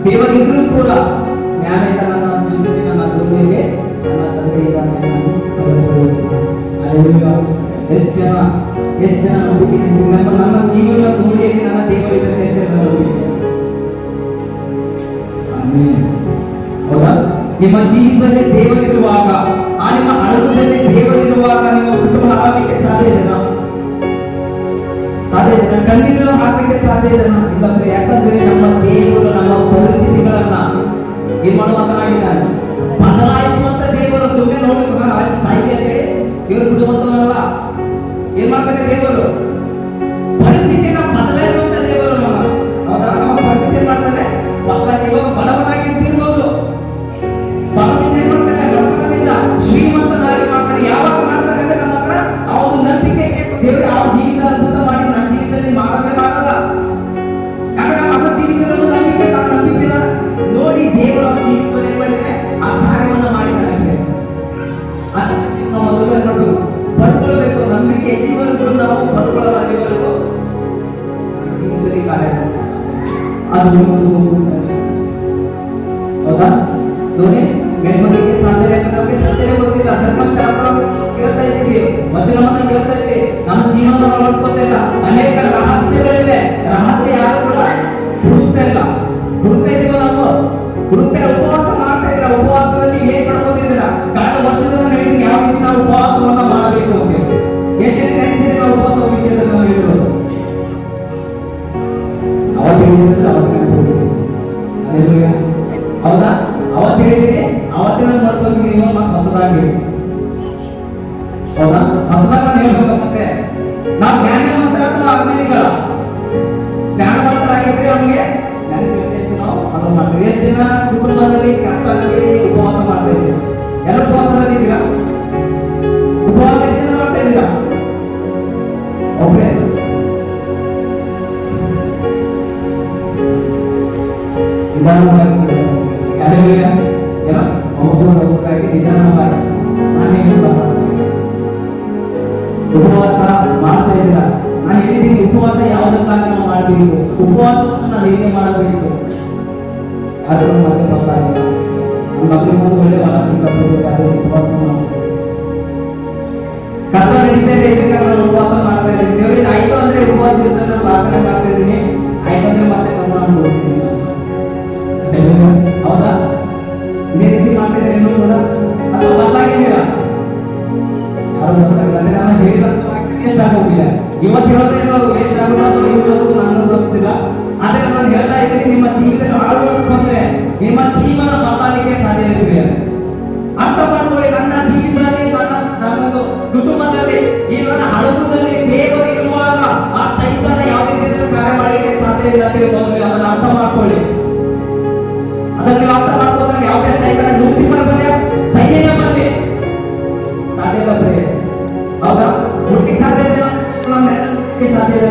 ದೇವರಿದ್ರೂ ಕೂಡ ಜ್ಞಾನದ ನನ್ನ ಜೀವನ ನನ್ನ ದುರ್ಬಲಿಗೆ ನನ್ನ ತಂದೆಯಿಂದ ಎಷ್ಟು ಜನ ನಂಬಿಕೆ ನನ್ನ ಜೀವನದ ದುರ್ಬಲಿಗೆ ನನ್ನ ದೇವರಿದೆ ಅಂತ ನಂಬಿಕೆ. ಹೌದಾ? ನಿಮ್ಮ ಜೀವಿತದಲ್ಲಿ ದೇವರಿರುವಾಗ, ಆ ನಿಮ್ಮ ಹಣದಲ್ಲಿ ದೇವರಿರುವಾಗ ನಿಮ್ಮ ಕುಟುಂಬ ಹಾಕಲಿಕ್ಕೆ ಸಾಧ್ಯ ಇದೆನಾ? ಸಾಧ್ಯ ಇದೆ? ಕಣ್ಣೀರು ಹಾಕಲಿಕ್ಕೆ ಸಾಧ್ಯ ಇದೆನಾ? ಇಲ್ಲಂದ್ರೆ ಯಾಕಂದ್ರೆ ನಮ್ಮ ದೇವರು ನಮ್ಮ ಪರಿಸ್ಥಿತಿಗಳನ್ನ ಏನ್ ಮಾಡುವಂತನಾಗಿದ್ದಾನೆ, ಬದಲಾಯಿಸುವಂತ ದೇವರು. ಸುಮ್ಮನೆ ನೋಡಿ ಸಾಯಿ ಅಂತ ಹೇಳಿ ದೇವರು ಬಿಡುವಂತವರಲ್ಲ. ಏನ್ ಮಾಡ್ತಾನೆ ದೇವರು? ಪರಿಸ್ಥಿತಿನ ಬದಲಾಯಿಸುವಂತ ದೇವರು ನಮ್ಮ. ಹೌದಾ? ನಮ್ಮ ಪರಿಸ್ಥಿತಿ ಏನ್ ಮಾಡ್ತಾನೆ? ಬದಲಾಯಿಸಿ. ಇವಾಗ ಬಡವನಾಗಿರ್ತಿರ್ಬೋದು, ಬಡವನಿಂದ ಏನ್ ಮಾಡ್ತಾನೆ? ಬಡತನದಿಂದ ಶ್ರೀಮಂತನಾಗಿ ಮಾಡ್ತಾನೆ. ಯಾವಾಗ ಮಾಡ್ತಾನೆ ಅಂದ್ರೆ ನಮ್ಮ ಹತ್ರ ಆ ಒಂದು ನಂಬಿಕೆ ಬೇಕು. ದೇವರು ಯಾವ ಜೀವಿತ ಅದ್ಭುತ ಮಾಡಿ ನನ್ನ ಜೀವಿತದಲ್ಲಿ ಮಾಡಲ್ಲ. ಯಾಕಂದ್ರೆ ನಮ್ಮ ಜೀವಿತದಲ್ಲೂ ನಂಬಿಕೆ, ಆ ನಂಬಿಕೆನ ನೋಡಿ ದೇವರು ನಮ್ಮ ಜೀವಿತದಲ್ಲಿ ಏನ್ ಮಾಡಿದ್ರೆ ಆ ಕಾರ್ಯವನ್ನು ಮಾಡಿದ್ದಾನೆ. ಅದಕ್ಕೆ ನಾವು ಮೊದಲು ಏನ್ ಮಾಡಬೇಕು? ಪಡ್ಕೊಳ್ಬೇಕು. ನಂಬಿಕೆ ಎಲ್ಲಿವರೆಗೂ ನಾವು ಪಡ್ಕೊಳ್ಳೋದು ಅಲ್ಲಿವರೆಗೂ ಜೀವಿತದಲ್ಲಿ ಕಾರ್ಯ ಅದು. ಹೌದಾ? ನೋಡಿ, ಮೇಲ್ಮನೆಗೆ ಸಾಧ್ಯ ನಮಗೆ ಸತ್ಯವೇ ಗೊತ್ತಿಲ್ಲ. ಧರ್ಮಶಾಸ್ತ್ರ ಕೇಳ್ತಾ ಇದ್ದೀವಿ, ವಚನವನ್ನ ಕೇಳ್ತಾ ಇದ್ದೀವಿ, ನಮ್ಮ ಜೀವನ ಅಳವಡಿಸ್ಕೊತಾ ಇಲ್ಲ. ಅನೇಕ ರಹಸ್ಯಗಳಿವೆ. ರಹಸ್ಯ ಯಾರು ಕೂಡ ಹುಡುಕ್ತಾ ಇಲ್ಲ. ಹುಡುಕ್ತಾ ಇದೀವ ನಾವು, ಹುಡುಕ್ತಾ ಉಪವಾಸ ಮಾಡ್ತಾ ಇದ್ದೀರಾ. ಉಪವಾಸದಲ್ಲಿ ಏನ್ ಮಾಡ್ಕೊಂಡಿದ್ದೀರಾ? ಕಳೆದ ವರ್ಷದಲ್ಲಿ ಹೇಳಿದ್ರೆ ಯಾವ ರೀತಿ ನಾವು ಉಪವಾಸವನ್ನ ಮಾಡಬೇಕು ಅಂತ ಹೇಳಿ ನಾವು ಉಪವಾಸ ವಿಷಯದಲ್ಲಿ ನಾವು ಹೇಳಿರೋದು. ಅವತ್ತು ಹೇಳಿದ್ರೆ ಸರ್ ಹೌದಾ? ಅವತ್ತು ಹೇಳಿದೀನಿ, ಅವತ್ತಿನ ಮರ್ತೋಗಿದ್ದೀನಿ. ಮತ್ತೆ ಹೊಸದಾಗಿ ಹೌದಾ? ಹೊಸದಾಗಿ ಹೇಳ್ಬೇಕು. ಮತ್ತೆ ನಾವು ಜ್ಞಾನವಂತರ ಅಥವಾ ಅಜ್ಞಾನಿಗಳ? ಜ್ಞಾನವಂತರಾಗಿದ್ರೆ ಅವನಿಗೆ ನಾವು ಅದನ್ನು ಮಾಡ್ತೀವಿ. ಎಷ್ಟು ಜನ ಕುಟುಂಬದಲ್ಲಿ ಕಷ್ಟ ಕೇಳಿ ಉಪವಾಸ ಮಾಡ್ತಾ ಇದ್ದೀರಾ? ಎಲ್ಲ ಉಪವಾಸದಲ್ಲಿ ಇದ್ದೀರಾ? ಉಪವಾಸ ಎಷ್ಟು ಜನ ಮಾಡ್ತಾ ಇದ್ದೀರಾ? ಒಬ್ಬರೇ? ನಿಧಾನವಾಗಿ ಉಪವಾಸ ಮಾಡ್ತಾ ಇದ್ದೀರಾ? ನಾನು ಹೇಳಿದ್ದೀನಿ ಉಪವಾಸ ಯಾವುದಕ್ಕಾಗಿ ನಾವು ಮಾಡಬೇಕು, ಉಪವಾಸವನ್ನು ನಾವು ಹೇಗೆ ಮಾಡಬೇಕು. ಯಾರು ಮತ್ತೆ ಗೊತ್ತಾಗಿಲ್ಲ. ನಮ್ಮ ಮಕ್ಕಳಿಗೆ ಒಂದು ಒಳ್ಳೆ ವರ ಸಿಕ್ಕಬೇಕು, ಯಾರು ಉಪವಾಸ ಮಾಡಬೇಕು. ಕಷ್ಟ ನಡೀತಾ ಇದೆ, ಇದಕ್ಕಾಗಿ ನಾನು ಉಪವಾಸ ಮಾಡ್ತಾ ಇದ್ದೀನಿ. ದೇವರಿಗೆ ಆಯ್ತು ಅಂದ್ರೆ ಉಪವಾಸ ಇರ್ತಾರೆ, ಪ್ರಾರ್ಥನೆ ಮಾಡ್ತಾ ಇದ್ದೀನಿ. ಆಯ್ತು ಅಂದ್ರೆ ಮತ್ತೆ ಕರ್ಕೊಂಡು ಹೋಗ್ತೀನಿ. ಹೌದಾ? ಇದೇ ರೀತಿ ಮಾಡ್ತಿದ್ರೆ ಏನು ಕೂಡ ಅಥವಾ ಬದಲಾಗಿದ್ದೀರಾ? ಯಾರು ಗೊತ್ತಾಗಿಲ್ಲ. ಅಂದ್ರೆ ನಾನು ಹೇಳಿದಂತ ವಾಕ್ಯ ವೇಸ್ಟ್ ಆಗೋಗಿಲ್ಲ. ಇವತ್ತಿರೋದೇನೋ ವೇಸ್ಟ್ ಆಗೋದು ಅಥವಾ ಇವತ್ತು ನಾನು ಗೊತ್ತಿಲ್ಲ. ಆದ್ರೆ ನಾನು ಹೇಳ್ತಾ ಇದ್ದೀನಿ, ನಿಮ್ಮ ಜೀವಿತವನ್ನು ಅಳವಡಿಸ್ಕೊಂಡ್ರೆ ನಿಮ್ಮ ಜೀವನ ಬದಲಾಗಲಿಕ್ಕೆ ಸಾಧ್ಯ ಇದೆ. ಅರ್ಥ ಮಾಡ್ಕೊಳ್ಳಿ. ನನ್ನ ಜೀವಿತದಲ್ಲಿ, ನನ್ನ ಕುಟುಂಬದಲ್ಲಿ, ಈ ನನ್ನ ಹಡಗುದಲ್ಲಿ ದೇವರು ಇರುವಾಗ ಆ ಸೈತ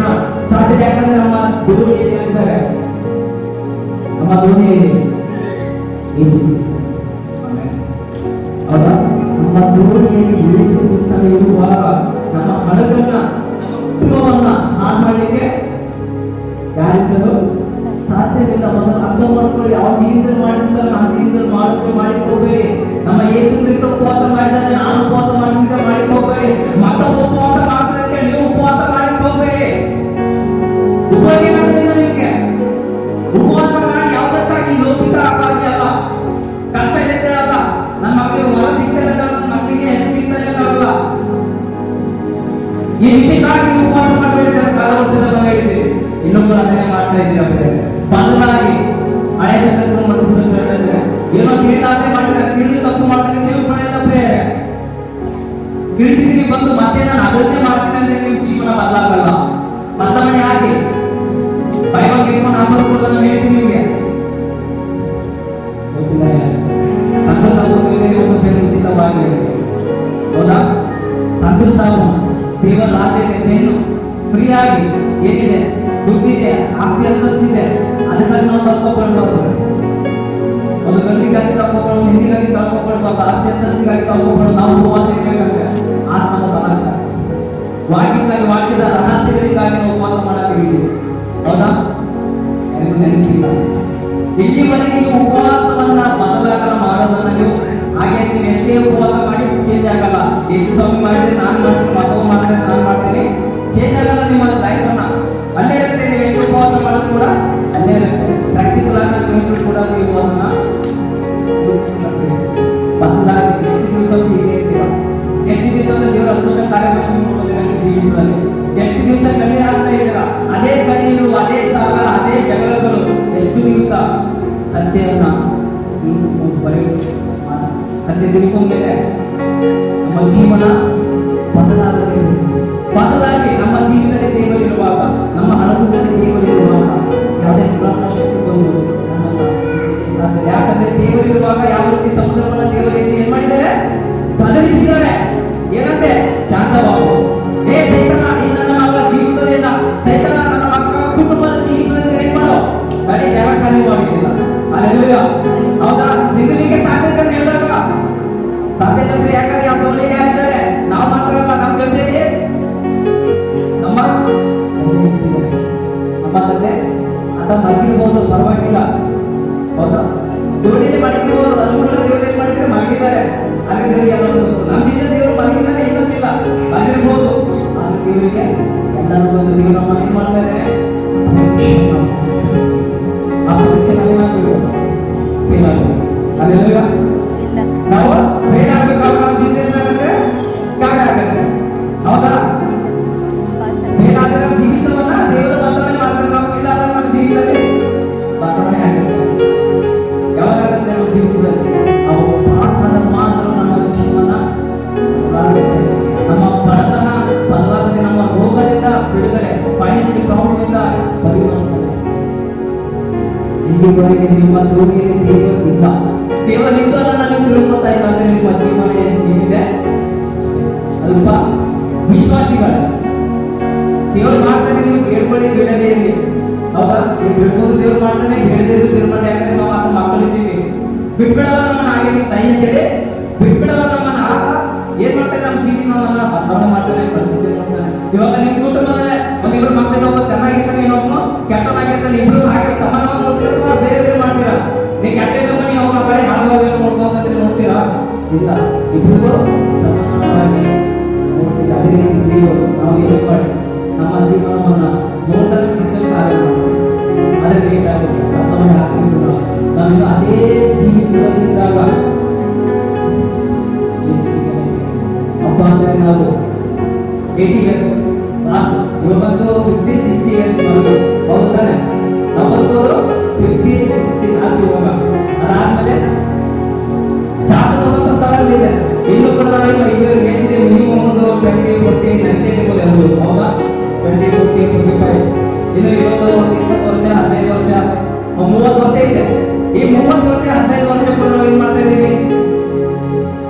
ಜನ ಸಾಧ್ಯ. ಯಾಕಂದ್ರೆ ನಮ್ಮ ಗುರು ಏನ್ ಹೇಳ್ತಾರೆ, ನಮ್ಮ ಧ್ವನಿಯಲ್ಲಿ ಯೇಸು ಕ್ರಿಸ್ತ. ಹೌದಾ? ನಮ್ಮ ಧ್ವನಿಯಲ್ಲಿ ಯೇಸು ಕ್ರಿಸ್ತ ಇರುವಾಗ ನಮ್ಮ ಹಡಗನ್ನ, ನಮ್ಮ ಕುಟುಂಬವನ್ನ ಹಾಳು ಮಾಡಲಿಕ್ಕೆ ಯಾರಿದ್ದರೂ ಸಾಧ್ಯವಿಲ್ಲ. ಮೊದಲು ಅರ್ಥ ಮಾಡ್ಕೊಳ್ಳಿ. ಯಾವ ಜೀವನದಲ್ಲಿ ಮಾಡಿರ್ತಾರೆ ನಮ್ಮ ಜೀವನದಲ್ಲಿ ಮಾಡಿಕ್ಕೆ ಹೋಗಬೇಡಿ. ನಮ್ಮ ಯೇಸು ಕ್ರಿಸ್ತ ಉಪವಾಸ ಮಾಡಿದ್ರೆ ನಾನು ಉಪವಾಸ ಮಾಡಿದ್ರೆ ಮಾಡಿಕ್ಕೆ ಹೋಗಬೇಡಿ. ಮತ್ತೊಬ್ಬ ಉಪವಾಸ ಮಾಡ್ತಾರೆ ಅಂತ ನೀವು ಉಪವಾಸ ಮಾಡಿಕ್ಕೆ ಹೋಗಬೇಡಿ. ಉಪಯೋಗ ಏನಾಗೋದಿಲ್ಲ ನಿಮ್ಗೆ. ಉಪವಾಸ ಮಾಡಿ ಯಾವುದಕ್ಕಾಗಿ? ಲೌಕಿಕ ಆಗಿ ಅಲ್ಲ, ಕಷ್ಟ ಇದೆ ಹೇಳಲ್ಲ. ನನ್ನ ಮಕ್ಕಳಿಗೆ ಹೊರ ಸಿಗ್ತಾರೆ, ನನ್ನ ಮಕ್ಕಳಿಗೆ ಹೆಣ್ಣು ಸಿಗ್ತಾರೆ ಅಲ್ಲ. ಈ ವಿಷಯಕ್ಕಾಗಿ ಉಪವಾಸ ಮಾಡಬೇಡಿ. ಕಾಲ ವರ್ಷದ ಹೇಳಿದ್ದೀರಿ, ಇನ್ನೊಬ್ಬರು ಅದನ್ನೇ ಮಾಡ್ತಾ ಇದ್ದೀರಾ. ಬದಲಾಗಿ ಹಳೆ ಸಂದರ್ಭ ಮತ್ತು ಏನೋ ತಿಳಿದಾದ್ರೆ ಮಾಡಿದ್ರೆ, ತಿಳಿದು ತಪ್ಪು ಮಾಡ್ತಾರೆ, ಜೀವ ಪಡೆಯಲ್ಲ ಪ್ರೇರೆ ತಿಳಿಸಿದೀನಿ ಬಂದು ಮತ್ತೆ ನಾನು ಅದನ್ನೇ ಮಾಡ್ತೀನಿ ಅಂದ್ರೆ ನಿಮ್ಮ ಜೀವನ ಬದಲಾಗಲ್ಲ. ಬದಲಾವಣೆ ಆಗಿ ಬೈಬಲ್ ಇಟ್ಕೊಂಡು ನಂಬರ್ ಕೂಡ ನಾನು ಹೇಳ್ತೀನಿ ನಿಮಗೆ. ಸಂತೋಷ ಒಂದು ಬೇರೆ ಉಚಿತವಾಗಿ, ಹೌದಾ? ಸಂತೋಷ ದೇವರ ರಾಜ್ಯವನ್ನು ಫ್ರೀ ಆಗಿ ಏನಿದೆ, ದುಡ್ಡಿದೆ, ಆಸ್ತಿ ಅಂತಸ್ತಿದೆ, ಅದಕ್ಕಾಗಿ ನಾವು ತಪ್ಪಿಕೊಳ್ಬಾರ್ದು. ಒಂದು ಗಂಡಿಗಾಗಿ ತಪ್ಪಿಕೊಳ್ಳೋದು, ಹೆಣ್ಣಿಗಾಗಿ ತಪ್ಪಿಕೊಳ್ಬಾರ್ದು, ಆಸ್ತಿ ಅಂತಸ್ತಿಗಾಗಿ ತಪ್ಪಿಕೊಳ್ಳೋದು. ನಾವು ಉಪವಾಸ ಇರಬೇಕಂದ್ರೆ ಆತ್ಮದ ಬಲ, ವಾಕ್ಯದ ರಹಸ್ಯಗಳಿಗಾಗಿ ನಾವು ಉಪವಾಸ ಮಾಡಾಕಿದ್ದೀವಿ. ಹೌದಾ? ನೆನಪಿಲ್ಲ. ಇಲ್ಲಿವರೆಗೆ ನೀವು ಉಪವಾಸವನ್ನ ಬದಲಾಗಲ್ಲ ಮಾಡೋದನ್ನ ನೀವು ಹಾಗೆ ನೀವು ಎಷ್ಟೇ ಉಪವಾಸ ಮಾಡಿ ಚೇಂಜ್ ಆಗಲ್ಲ. ಯೇಸು ಸ್ವಾಮಿ ಮಾಡಿದ್ರೆ ನಾನು ಮಾಡ್ತೀನಿ, ಮತ್ತೊಬ್ಬ ಮಾಡಿದ್ರೆ ನಾನು ಮಾಡ್ತೀನಿ, ಚೇಂಜ್ ಆಗಲ್ಲ. ನಿಮ್ಮ ಲೈಫ್ ಅನ್ನ ಅಲ್ಲೇ ಇರುತ್ತೆ. ನೀವು ಎಷ್ಟು ಉಪವಾಸ ಮಾಡೋದು ಕೂಡ ಅಲ್ಲೇ ಇರುತ್ತೆ. ಪ್ರಾಕ್ಟಿಕಲ್ ಆಗಿ ಕೂಡ ನೀವು ಅದನ್ನ ಬದಲಾಗಿ ಎಷ್ಟು ದಿವಸ ಹೀಗೆ ಇರ್ತೀರ, ಎಷ್ಟು ದಿವಸ ದೇವರ ಅದ್ಭುತ ಕಾರ್ಯಕ್ರಮ ನೋಡೋದ್ರಲ್ಲಿ ಜೀವನದಲ್ಲಿ ಎಷ್ಟು ದಿವಸ ಕಣ್ಣೀರು ಹಾಕ್ತಾ ಇದ್ದೀರಾ? ಅದೇ ಕಣ್ಣೀರು, ಅದೇ ಸಾಲ, ಅದೇ ಜಗಳಗಳು, ಎಷ್ಟು ದಿವಸ ಸತ್ಯವನ್ನ ಸತ್ಯ ತಿಳ್ಕೊಂಡ್ಮೇಲೆ ನಮ್ಮ ಜೀವನ ಬದಲಾಗಿ ನಮ್ಮ ಜೀವನದಲ್ಲಿ ದೇವರಿರುವಾಗ, ನಮ್ಮ ಹಣದಲ್ಲಿ ದೇವರಿರುವಾಗ ಯಾವುದೇ ಶಕ್ತಿ ಬಂದು ನಮ್ಮನ್ನ ಸಾಧ್ಯ. ಯಾಕಂದ್ರೆ ದೇವರಿರುವಾಗ ಯಾವ ರೀತಿ ಸಮುದ್ರವನ್ನ ದೇವರು ಏನ್ ಮಾಡಿದ್ದಾರೆ? ಬದಲಿಸಿದ್ದಾರೆ. ಏನಂತೆ? ಶಾಂತವಾಗು. ಏ ಸೈತಾನ, ನೀ ನನ್ನ ಮಗಳ ಜೀವಿತದಿಂದ, ಸೈತಾನ ನನ್ನ ಮಕ್ಕಳ ಕುಟುಂಬದ ಜೀವಿತದಿಂದ ಏನ್ ಮಾಡೋ ಬರೀ ಜನ ಖಾಲಿ ಮಾಡಿದ್ದಿಲ್ಲ. ಅಲ್ಲೆಲ್ಲ ಹೌದಾ? ನಿಮಗೆ ಸಾಧ್ಯತೆ ಹೇಳಿದಾಗ ಸಾಧ್ಯತೆ ಬಿಡಿ. ಯಾಕಂದ್ರೆ ಯಾವ ಧೋನಿಗೆ ಯಾರಿದ್ದಾರೆ? ನಾವು ಮಾತ್ರ ಅಲ್ಲ, ನಮ್ಮ ಜೊತೆಗೆ ನಮ್ಮ ತಂದೆ ಆತ ಮಲಗಿರ್ಬೋದು, ಪರವಾಗಿಲ್ಲ. ಹೌದಾ? ಧೋನಿನೇ ಮಲಗಿರ್ಬೋದು, ಅನುಕೂಲ ದೇವರು ಏನ್ ಮಾಡಿದ್ರೆ ಮಲಗಿದ್ದಾರೆ. ಹಾಗೆ ದೇವರಿಗೆ ಎಲ್ಲ ನಮ್ಮ ಜೀವನ ದೇವರು ಮಲಗಿದ್ದಾರೆ ಏನಂತಿಲ್ಲ, ಮಲಗಿರ್ಬೋದು. ಆದ್ರೆ ದೇವರಿಗೆ ಎಲ್ಲರೂ ಒಂದು ದೇವರ ನಮ್ಮ ಏನ್ ಮಾಡ್ತಾ ಇದ್ದಾರೆ? ಆ ಪರೀಕ್ಷೆ ನಾವೇನಾಗ್ಬೇಕು? ಫೇಲ್ ಆಗಬೇಕು. ಅಲ್ಲೆಲ್ಲ ನಾವು ಫೇಲ್ ಆಗ್ಬೇಕಾದ್ರೆ ನಮ್ಮ ಜೀವನ ಏನಾಗುತ್ತೆ? ಕಾರ್ಯ ಆಗುತ್ತೆ. ಹೌದಾ? ಫೇಲ್ ಆದ್ರೆ ನಮ್ಮ ಜೀವಿತವನ್ನ ದೇವರು ಬದಲಾವಣೆ ಮಾಡ್ತಾರೆ. ನಾವು ಫೇಲ್ ಆದ್ರೆ ನಮ್ಮ ಜೀವಿತದಲ್ಲಿ ಬದಲಾವಣೆ ಆಗುತ್ತೆ. ಯಾವಾಗುತ್ತೆ ನಮ್ಮ ಜೀವಿತದಲ್ಲಿ? ನಾವು ಪಾಸ್ ಆದ ಮಾತ್ರ ನಮ್ಮ ಜೀವನ ಬದಲಾಗುತ್ತೆ. ನಮ್ಮ ಬಡತನ ಬದಲಾಗುತ್ತೆ. ನಮ್ಮ ರೋಗದಿಂದ ಬಿಡುಗಡೆ, ಫೈನಾನ್ಷಿಯಲ್ ಪ್ರಾಬ್ಲಮ್ ಇಂದ ಪರಿವರ್ತನೆ. ಇಲ್ಲಿವರೆಗೆ ನಿಮ್ಮ ಧ್ವನಿಯಲ್ಲಿ ದೇವರಿಲ್ಲ, ದೇವರಿದ್ದು ಅದನ್ನ ನೀವು ತಿಳ್ಕೊತಾ ಇಲ್ಲ ಅಂದ್ರೆ ನಿಮ್ಮ ಜೀವನ ಏನಿದೆ? ಅಲ್ಪ ವಿಶ್ವಾಸಿಗಳ ದೇವರು ಮಾಡ್ತಾನೆ, ನೀವು ಕೇಳ್ಕೊಳ್ಳಿ, ಬಿಡದೇ ಇರಲಿ. ಹೌದಾ? ನೀವು ಬಿಡ್ಬೋದು, ದೇವ್ರು ಮಾಡ್ತಾನೆ, ಬಿಡದೇ ಇದ್ರು ದೇವ್ರು ಮಾಡ್ತಾನೆ. ಯಾಕಂದ್ರೆ ನಾವು ಆತ ಮಕ್ಕಳಿದ್ದೀವಿ. ಬಿಟ್ಬಿಡಲ್ಲ ನಮ್ಮನ್ನ, ಹಾಗೆ ನೀವು ಸೈ ಅಂತೇಳಿ ಬಿಟ್ಬಿಡಲ್ಲ ನಮ್ಮನ್ನ. ಆತ ಏನ್ ಮಾಡ್ತಾರೆ? ನಮ್ಮ ಜೀವನವನ್ನ ಬದಲಾವಣೆ ಮಾಡ್ತಾನೆ, ಪರಿಸ್ಥಿತಿ ಮಾಡ್ತಾನೆ. ಇವಾಗ ನಿಮ್ ಕುಟುಂಬದಲ್ಲಿ ಒಂದಿಬ್ರು ಮಕ್ಕಳಿಗೆ ಒಬ್ಬ ಚೆನ್ನಾಗಿರ್ತಾನೆ, ಇನ್ನೊಬ್ಬನು ಕೆಟ್ಟನಾಗಿರ್ತಾನೆ. ಇಬ್ರು ಹಾಗೆ ಸಮಾನವಾಗಿ ನೋಡ್ತೀರಾ, ಬೇರೆ ಬೇರೆ ಮಾಡ್ತೀರಾ? ನೀವು ಕೆಟ್ಟ ನೀವು ಅವರ ಕಡೆ ಹಾಗಾಗಿ ನೋಡ್ಕೊಂಡ್ರೆ ನೋಡ್ತೀರಾ? ಇಲ್ಲ, ಇಬ್ರಿಗೂ ಸಮಾನವಾಗಿ ನೋಡ್ತೀವಿ. ಅದೇ ರೀತಿ ದೇವರು ನಾವು ಏನು ಮಾಡಿ ನಮ್ಮ ಜೀವನವನ್ನ ನೋಡ್ತಾರೆ, ಚಿಂತನೆ ಕಾರ್ಯ ಮಾಡೋದು. ಅದೇ ರೀತಿ ಬದಲಾವಣೆ ಆಗ್ತಿಲ್ಲ. ನಾವಿನ್ನು ಅದೇ ಜೀವಿತದಲ್ಲಿದ್ದಾಗ ಹಬ್ಬ ಅಂದ್ರೆ ನಾವು 80 years ಲಾಸ್ಟ್, ಇವಾಗಂತೂ 50-60 years ಬರೋದು. ಹೌದು ತಾನೆ? ನಮ್ಮದವರು 50-60 ಲಾಸ್ಟ್. ಇವಾಗ ಅದಾದ್ಮೇಲೆ ಶಾಸನದ ಸ್ಥಳ ಇದೆ. ಇನ್ನು ಕೂಡ ಎಷ್ಟಿದೆ? ಮಿನಿಮಮ್ ಒಂದು 20-40 90 ಇರ್ಬೋದು ಎಲ್ಲರೂ. ಹೌದಾ? 20-40-45 ಇನ್ನು ಇರೋದು ಒಂದು 20 ವರ್ಷ, 15 ವರ್ಷ, 30 ವರ್ಷ ಇದೆ. ಈ 30 ವರ್ಷ 15 ವರ್ಷ ಕೂಡ ನಾವು ಏನ್ ಮಾಡ್ತಾ ಇದ್ದೀವಿ?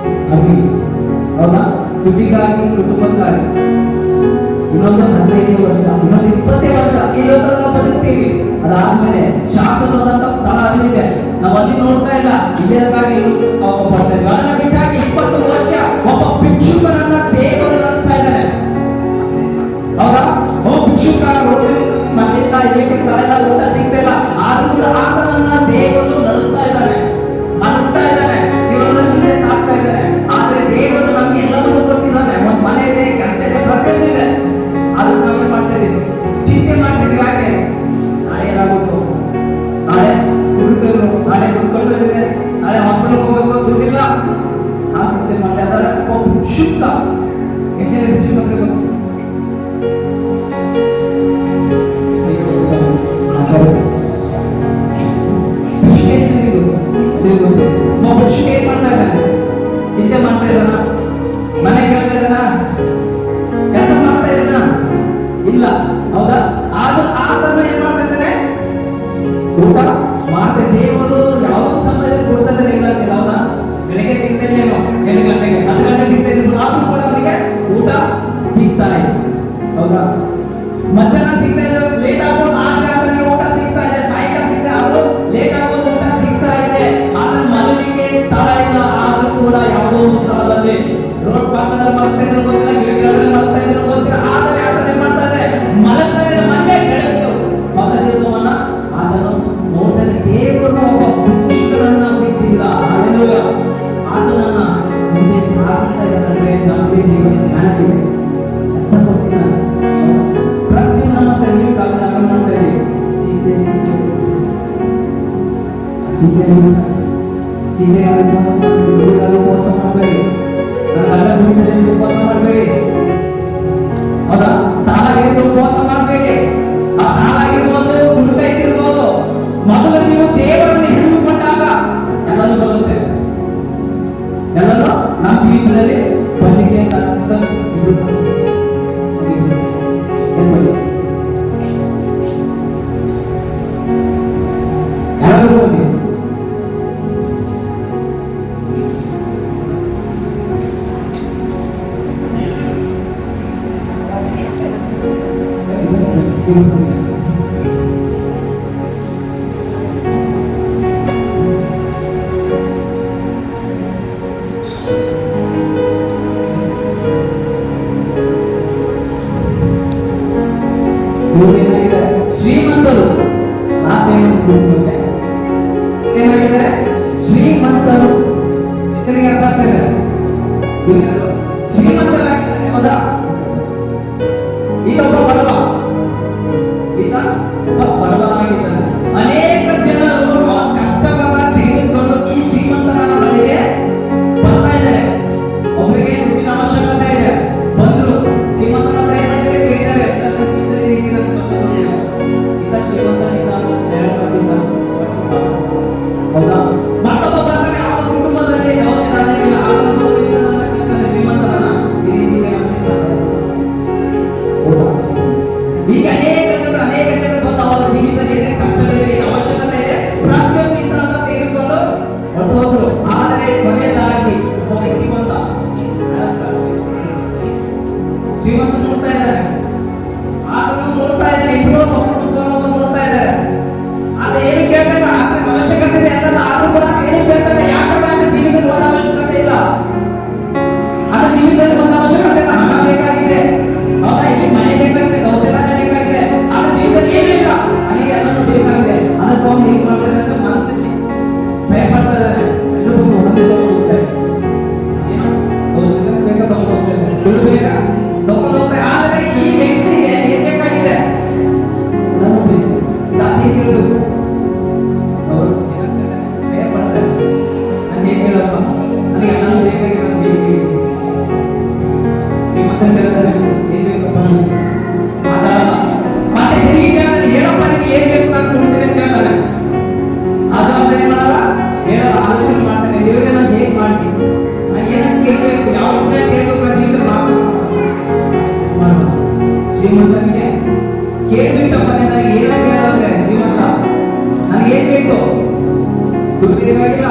ಹೌದಾ? ದುಡ್ಡಿಗಾಗಿ, ಕುಟುಂಬಕ್ಕಾಗಿ ಇನ್ನೊಂದು 15 ವರ್ಷ, ಇನ್ನೊಂದು 20 ವರ್ಷ ಈ ಲೋಕದಲ್ಲಿ ನಾವು ಬದುಕ್ತೀವಿ. ಅದಾದ್ಮೇಲೆ ಶಾಶ್ವತವಾದಂತ ಸ್ಥಳ ಅಲ್ಲಿದೆ. ನಾವು ಅಲ್ಲಿ ನೋಡ್ತಾ ಇಲ್ಲ, ಇಲ್ಲಿಗಾಗಿ ಬರ್ತಾ ಇದ್ವಿ. ಅದನ್ನ ಬಿಟ್ಟಾಗಿ 20 ವರ್ಷ ಒಬ್ಬ ಭಿಕ್ಷುಕನನ್ನ ದೇವರು ನಡೆಸ್ತಾ ಇದ್ದಾನೆ. ಹೌದಾ? ಒಬ್ಬ ಭಿಕ್ಷುಕ ಮನೆಯಿಂದ ಇದಕ್ಕೆ ಸ್ಥಳ ಇಲ್ಲ, ಊಟ ಸಿಗ್ತಿಲ್ಲ, ಆದ್ರೂ ಕೂಡ ಆತನನ್ನ ದೇವರು ನಡೆಸ್ತಾ ಇದ್ದಾನೆ, ಮಲಗ್ತಾ ಇದ್ದಾನೆ, ಜೀವನದ ಮುಂದೆ ಸಾಕ್ತಾ ಇದ್ದಾನೆ. ಆದ್ರೆ ದೇವರು ನಮ್ಗೆ ಎಲ್ಲವನ್ನೂ ಕೊಟ್ಟಿದ್ದಾನೆ. ಒಂದು ಮನೆ ಇದೆ, ಕೆಲಸ ಇದೆ, ಪ್ರತಿಯೊಂದು ಇದೆ. ಆದ್ರೂ ನಾವೇನ್ ಮಾಡ್ತಾ ಇದೀವಿ? ಚಿಂತೆ ಮಾಡ್ತಿದ್ವಿ. ಯಾಕೆ? ನಾಳೆ ಏನಾಗುತ್ತೆ, ನಾಳೆ ದುಡ್ಡು, ನಾಳೆ ದುಡ್ಡು ಇದೆ, ನಾಳೆ ಹಾಸ್ಪಿಟಲ್ ಹೋಗ್ಬೇಕು, ದುಡ್ಡಿಲ್ಲ, ನಾವು ಚಿಂತೆ ಮಾಡ್ತಾ ಇದ್ದಾರೆ. ಒಬ್ಬ ಭಿಕ್ಷುಕ, ಎಷ್ಟು ಜನ ಭಿಕ್ಷುಕರು ಗೊತ್ತು? ಏನ್ ಮಾಡ್ತಾ ಇದ್ದಾನೆ? ಚಿಂತೆ ಮಾಡ್ತಾ ಇದ್ದಾನ? ಮನೆ ಕೇಳ್ತಾ ಇದ್ದಾನ? ಕೆಲಸ ಮಾಡ್ತಾ ಇದ್ದಾನ? ಇಲ್ಲ. ಹೌದಾ? ಆದ್ರೂ ಆತನ ಏನ್ ಮಾಡ್ತಾ ಇದ್ದಾನೆ? ಊಟ ಮಾಡ್ತಾ. ದೇವರು ಯಾವ ಸಮಯದಲ್ಲಿ ಕೊಡ್ತಾ ಇದ್ದಾನೆ ಇಲ್ಲ ಅಂತಿಲ್ಲ. ಹೌದಾ? ಬೆಳಗ್ಗೆ ಸಿಗ್ತಾ ಇದ್ದೇನೋ 7 ಗಂಟೆಗೆ, 10 ಗಂಟೆ ಸಿಗ್ತಾ ಇದ್ರು, ಆದ್ರೂ ಕೂಡ ಅವರಿಗೆ ಊಟ ಸಿಗ್ತಾ ಇದೆ. ಹೌದಾ? ಮಧ್ಯಾಹ್ನ ಸಿಗ್ತಾ ಇದೆ, ಲೇಟ್ ಆಗ್ಬೋದು, ಆದ್ರೆ ಆತನಿಗೆ ಊಟ ಸಿಗ್ತಾ ಇದೆ. ಸಾಯಂಕಾಲ ಸಿಗ್ತಾ ಆದ್ರೂ ಲೇಟ್ ಆಗ್ಬೋದು, ಊಟ ಸಿಗ್ತಾ ಇದೆ. ಆತನ ಮಲಗಲಿಕ್ಕೆ ಸ್ಥಳ ಇಲ್ಲ, ಆದ್ರೂ ಕೂಡ ಯಾವುದೋ ಒಂದು ಸ್ಥಳದಲ್ಲಿ ರೋಡ್ ಪಕ್ಕದಲ್ಲಿ ಮಲಗ್ತಾ ಇದ್ರು ಗೊತ್ತಿಲ್ಲ, ಗಿಡ ಕೆಳಗಡೆ ಮಲಗ್ತಾ ಇದ್ರು ಗೊತ್ತಿಲ್ಲ, ಆದ್ರೆ ಆತನ ಮಾಡ್ತಾ ಇದೆ, ಮಲಗ್ತಾ ಇದ್ರೆ ಮನೆ ಬೆಳಕು ಹೊಸ ದಿವಸವನ್ನ ಆತನು ನೋಡ್ತಾನೆ. ದೇವರು ಒಬ್ಬ ಭಿಕ್ಷುಕರನ್ನ ಬಿಟ್ಟಿಲ್ಲ. ಹಲ್ಲೆಲೂಯಾ. ಆತನನ್ನ ಮುಂದೆ ಸಾಗಿಸ್ತಾ ಇದ್ದಾನೆ. ನಮಗೆ ದೇವರ ಜ್ಞಾನ ಇದೆ, ಕೆಲಸ ಕೊಡ್ತೀನಿ, ಪ್ರತಿಯೊಂದು ನಮ್ಮ ತಂಗಿ ಕಾಲ ಮಾಡ್ತಾ ಇದ್ದೀವಿ. ಚಿಂತೆ ಚಿಂತೆ ಚಿಂತೆ ಉಪವಾಸ ಮಾಡಬೇಡಿ, ಉಪವಾಸ ಮಾಡಬೇಡಿ, ನನ್ನ ಗಂಡ ದುಡಿಮೆಯಲ್ಲಿ ಉಪವಾಸ ಮಾಡಬೇಡಿ. ಹೌದಾ? ಸಾಲ ಇದ್ದು ಉಪವಾಸ ಮಾಡಬೇಡಿ. ಆ ಸಾಲ ಆಗಿರ್ಬೋದು, ಹುಡುಕಾಯ್ತು ಇರ್ಬೋದು, ಮೊದಲು ನೀವು ದೇವರನ್ನು ಹಿಡಿದುಕೊಂಡಾಗ ಎಲ್ಲರೂ ಬರುತ್ತೆ. ಎಲ್ಲರೂ ನಮ್ಮ ಜೀವನದಲ್ಲಿ ಬನ್ನಿಗೆ ಸಾಧ್ಯ. ಯಾರು ಬನ್ನಿ, ಶ್ರೀಮಂತರು ಏನಾಗಿದೆ? ಶ್ರೀಮಂತರು ಹೆಸರಿಗೆ ಅರ್ಥ ಆಗ್ತಾ ಇದೆ. ಶ್ರೀಮಂತರಾಗಿದ್ದಾರೆ. ಹೌದಾ? ಈತ ಬಡವ, ಈತ ಬಡವನಾಗಿದ್ದಾನೆ. ಅನೇಕ ಜನರು ಕಷ್ಟವನ್ನ ತೆಗೆದುಕೊಂಡು ಈ ಶ್ರೀಮಂತರ ಬಳಿಗೆ ಬರ್ತಾ ಇದ್ದಾರೆ. ಒಬ್ಬರಿಗೆ ದುಡ್ಡಿನ ಅವಶ್ಯಕತೆ ಇದೆ, ಬಂದ್ರು ಶ್ರೀಮಂತರ ಹತ್ರ ಏನ್ ಮಾಡಿದ್ರೆ ಕೇಳಿದ್ದಾರೆ, ಈತ ಶ್ರೀಮಂತನಿಂದ ಹೌದಾ? ಮತ್ತೊಬ್ಬ ಬರ್ತಾನೆ, ಆ ಕುಟುಂಬದಲ್ಲಿ ದವಸಿದಾನೆ ಇಲ್ಲ, ಶ್ರೀಮಂತರನ್ನ ಈ ರೀತಿಗೆ ನಂಬಿಸ್ತಾರೆ. ಈಗ ಅನೇಕ ಜನರು ಬಂದು ಅವರ ಜೀವಿತದಲ್ಲಿ ಏನೇ ಕಷ್ಟಗಳಿವೆ, ಅವಶ್ಯಕತೆ ಇದೆ, ಪ್ರತಿಯೊಂದು ಈತನನ್ನ ತೆಗೆದುಕೊಂಡು ಹೊರಟೋದ್ರು. ಆದರೆ ಕೊನೆಯದಾಗಿ ಒಬ್ಬ ವ್ಯಕ್ತಿ ಬಂದ, ಶ್ರೀಮಂತ ನೋಡ್ತಾ ಇದ್ದಾರೆ, ಆತನು ನೋಡ್ತಾ ಇದ್ದಾರೆ, ಇಬ್ಬರು ನೋಡ್ತಾ ಇದ್ದಾರೆ. ಆತ ಏನು ಕೇಳ್ತಾ ಇಲ್ಲ, ಆತನ ಅವಶ್ಯಕತೆ ಇದೆ ಎಲ್ಲ, ಆದ್ರೂ ಕೂಡ ಏನು ಕೇಳ್ತಾರೆ? ಯಾಕಂದ್ರೆ ಆತ ಜೀವಿತದಲ್ಲಿ ಒಂದು ಅವಶ್ಯಕತೆ ಇಲ್ಲ, ಆತ ಜೀವಿತದಲ್ಲಿ ಒಂದು ಅವಶ್ಯಕತೆ ಇಲ್ಲ, ಹಣ ಬೇಕಾಗಿದೆ. ಹೌದಾ? ಇಲ್ಲಿ ಮನೆ ಬೇಕಾಗಿದೆ, ದವಸಧಾನ್ಯ ಬೇಕಾಗಿದೆ, ಆತ ಜೀವಿತದಲ್ಲಿ ಏನೂ ಇಲ್ಲ, ನನಗೆ ಎಲ್ಲನೂ ಬೇಕಾಗಿದೆ. ಅದಕ್ಕೆ ಅವನು ಹೇಗೆ ಮಾಡ್ತಾರೆ ಅಂದ್ರೆ ಮನಸ್ಸಲ್ಲಿ ಭಯ ಪಡ್ತಾ ಇದ್ದಾನೆ. ಎಲ್ಲರೂ ಒಂದೇ ಹೋಗ್ತಾರೆ, ಏನೋ ದವಸಧಾನ್ಯ ಬೇಕಾ ತಗೊಂಡು ಹೋಗ್ತಾರೆ, ದುಡ್ಡು ಬೇಕಾ ತಗೊಂಡು ಹೋಗ್ತಾರೆ. ಆದರೆ ಈ ವ್ಯಕ್ತಿಗೆ ಏನ್ ಬೇಕಾಗಿದೆ? ನಾನು ಬೇಕು, ತಾತಿ ಕೇಳಬೇಕು. ಅವರು ಭಯ ಪಡ್ತಾರೆ, ನಾನು ಹೇಗೆ ಹೇಳಪ್ಪ, ನನಗೆ ನಾನು ಬೇಕಾಗಿದೆ, ನನಗೆ ಶ್ರೀಮಂತ ಹೇಳ್ತಾರೆ, ಏನ್ ಬೇಕಪ್ಪ ನನಗೆ ಮಾತಾಡಲ್ಲ. ಮತ್ತೆ ತಿರುಗಿ ಕೇಳ್ತಾನೆ, ಹೇಳಪ್ಪ ನಿನಗೆ ಏನ್ ಬೇಕು, ನಾನು ಕೊಡ್ತೀನಿ ಅಂತ ಹೇಳ್ತಾನೆ. ಅದು ಅಂತ ಏನ್ ಮಾಡಲ್ಲ, ಹೇಳಲ್ಲ, ಆಲೋಚನೆ ಮಾಡ್ತಾನೆ, ದೇವರೇ ನಾನು ಹೇಗೆ ಮಾಡಿ, ನಾನು ಏನಂತ ಕೇಳಬೇಕು, ಯಾವ ಕೇಳಬೇಕು, ಜೀವಿತ ಶ್ರೀಮಂತನಿಗೆ ಕೇಳ್ಬಿಟ್ಟ ಮನೆಯದಾಗಿ ಏನ ಕೇಳಂದ್ರೆ, ಶ್ರೀಮಂತ ನನಗೆ ಏನ್ ಬೇಕು? ದುಡ್ಡು ಬೇಕಾಗಿಲ್ಲ,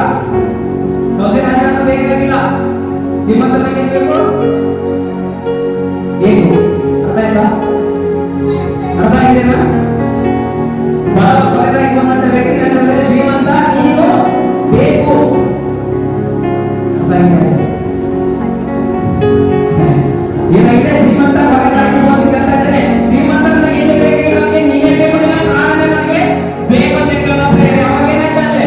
ದವಸಧಾನ್ಯ ಬೇಕಾಗಿಲ್ಲ, ಶ್ರೀಮಂತನಿಗೆ ಏನ್ ಬೇಕು? ಏನು ಅರ್ಥ ಆಯ್ತಾ? ಅರ್ಥ ಆಗಿದೆನಾ? ಕೊನೆಯದಾಗಿ ಬಂದಂತ ವ್ಯಕ್ತಿ ಏನಂದ್ರೆ ಶ್ರೀಮಂತ ನೀನು ಬೇಕು. ಅರ್ಥ ಆಗಿದೆ? ಏನಾಗಿದೆ? ಶ್ರೀಮಂತ ಕೊನೆಯದಾಗಿ ಬಂದಿದೆ ಅಂತ ಇದ್ದಾನೆ. ಶ್ರೀಮಂತ ನನಗೆ ಏನು ಬೇಕು? ನನಗೆ ನೀನೇ ಬೇಕು, ನಿನ್ನ ಪ್ರಾಣನೇ ನನಗೆ ಬೇಕು ಅಂತ ಕೇಳೋ ಪ್ರೇರೆ. ಅವಾಗ ಏನಾಯ್ತಂದ್ರೆ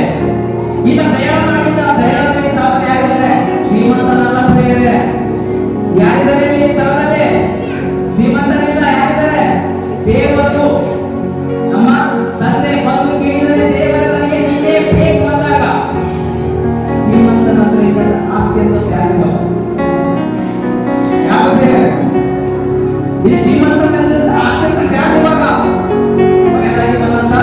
ಈಗ ದಯಾಳನಾಗಿದ್ದ ದಯಾಳನಾಗಿ ಸ್ಥಾಪನೆ ಯಾರಿದ್ದಾರೆ? ಶ್ರೀಮಂತನಲ್ಲ ಪ್ರೇರೆ. ಯಾರಿದ್ದಾರೆ ಈ ಸ್ಥಳದಲ್ಲಿ? ಶ್ರೀಮಂತನಿಲ್ಲ. ಯಾರಿದ್ದಾರೆ? ದೇವರು. ನಮ್ಮ ತಂದೆ ಬಂದು ಕೇಳಿದರೆ ದೇವರ ನನಗೆ ನೀನೇ ಬೇಕು ಅಂದಾಗ ಶ್ರೀಮಂತನ ಹತ್ರ ಇದ್ದ ಆಸ್ತಿ ಅಂತ ಯಾರಿಲ್ಲ. ಯಾವುದೇ ಈ ಶ್ರೀಮಂತನ ಆಸ್ತಿ ಅಂತ ಸ್ಯಾಗುವಾಗ ಕೊನೆಯದಾಗಿ ಬಂದಂತ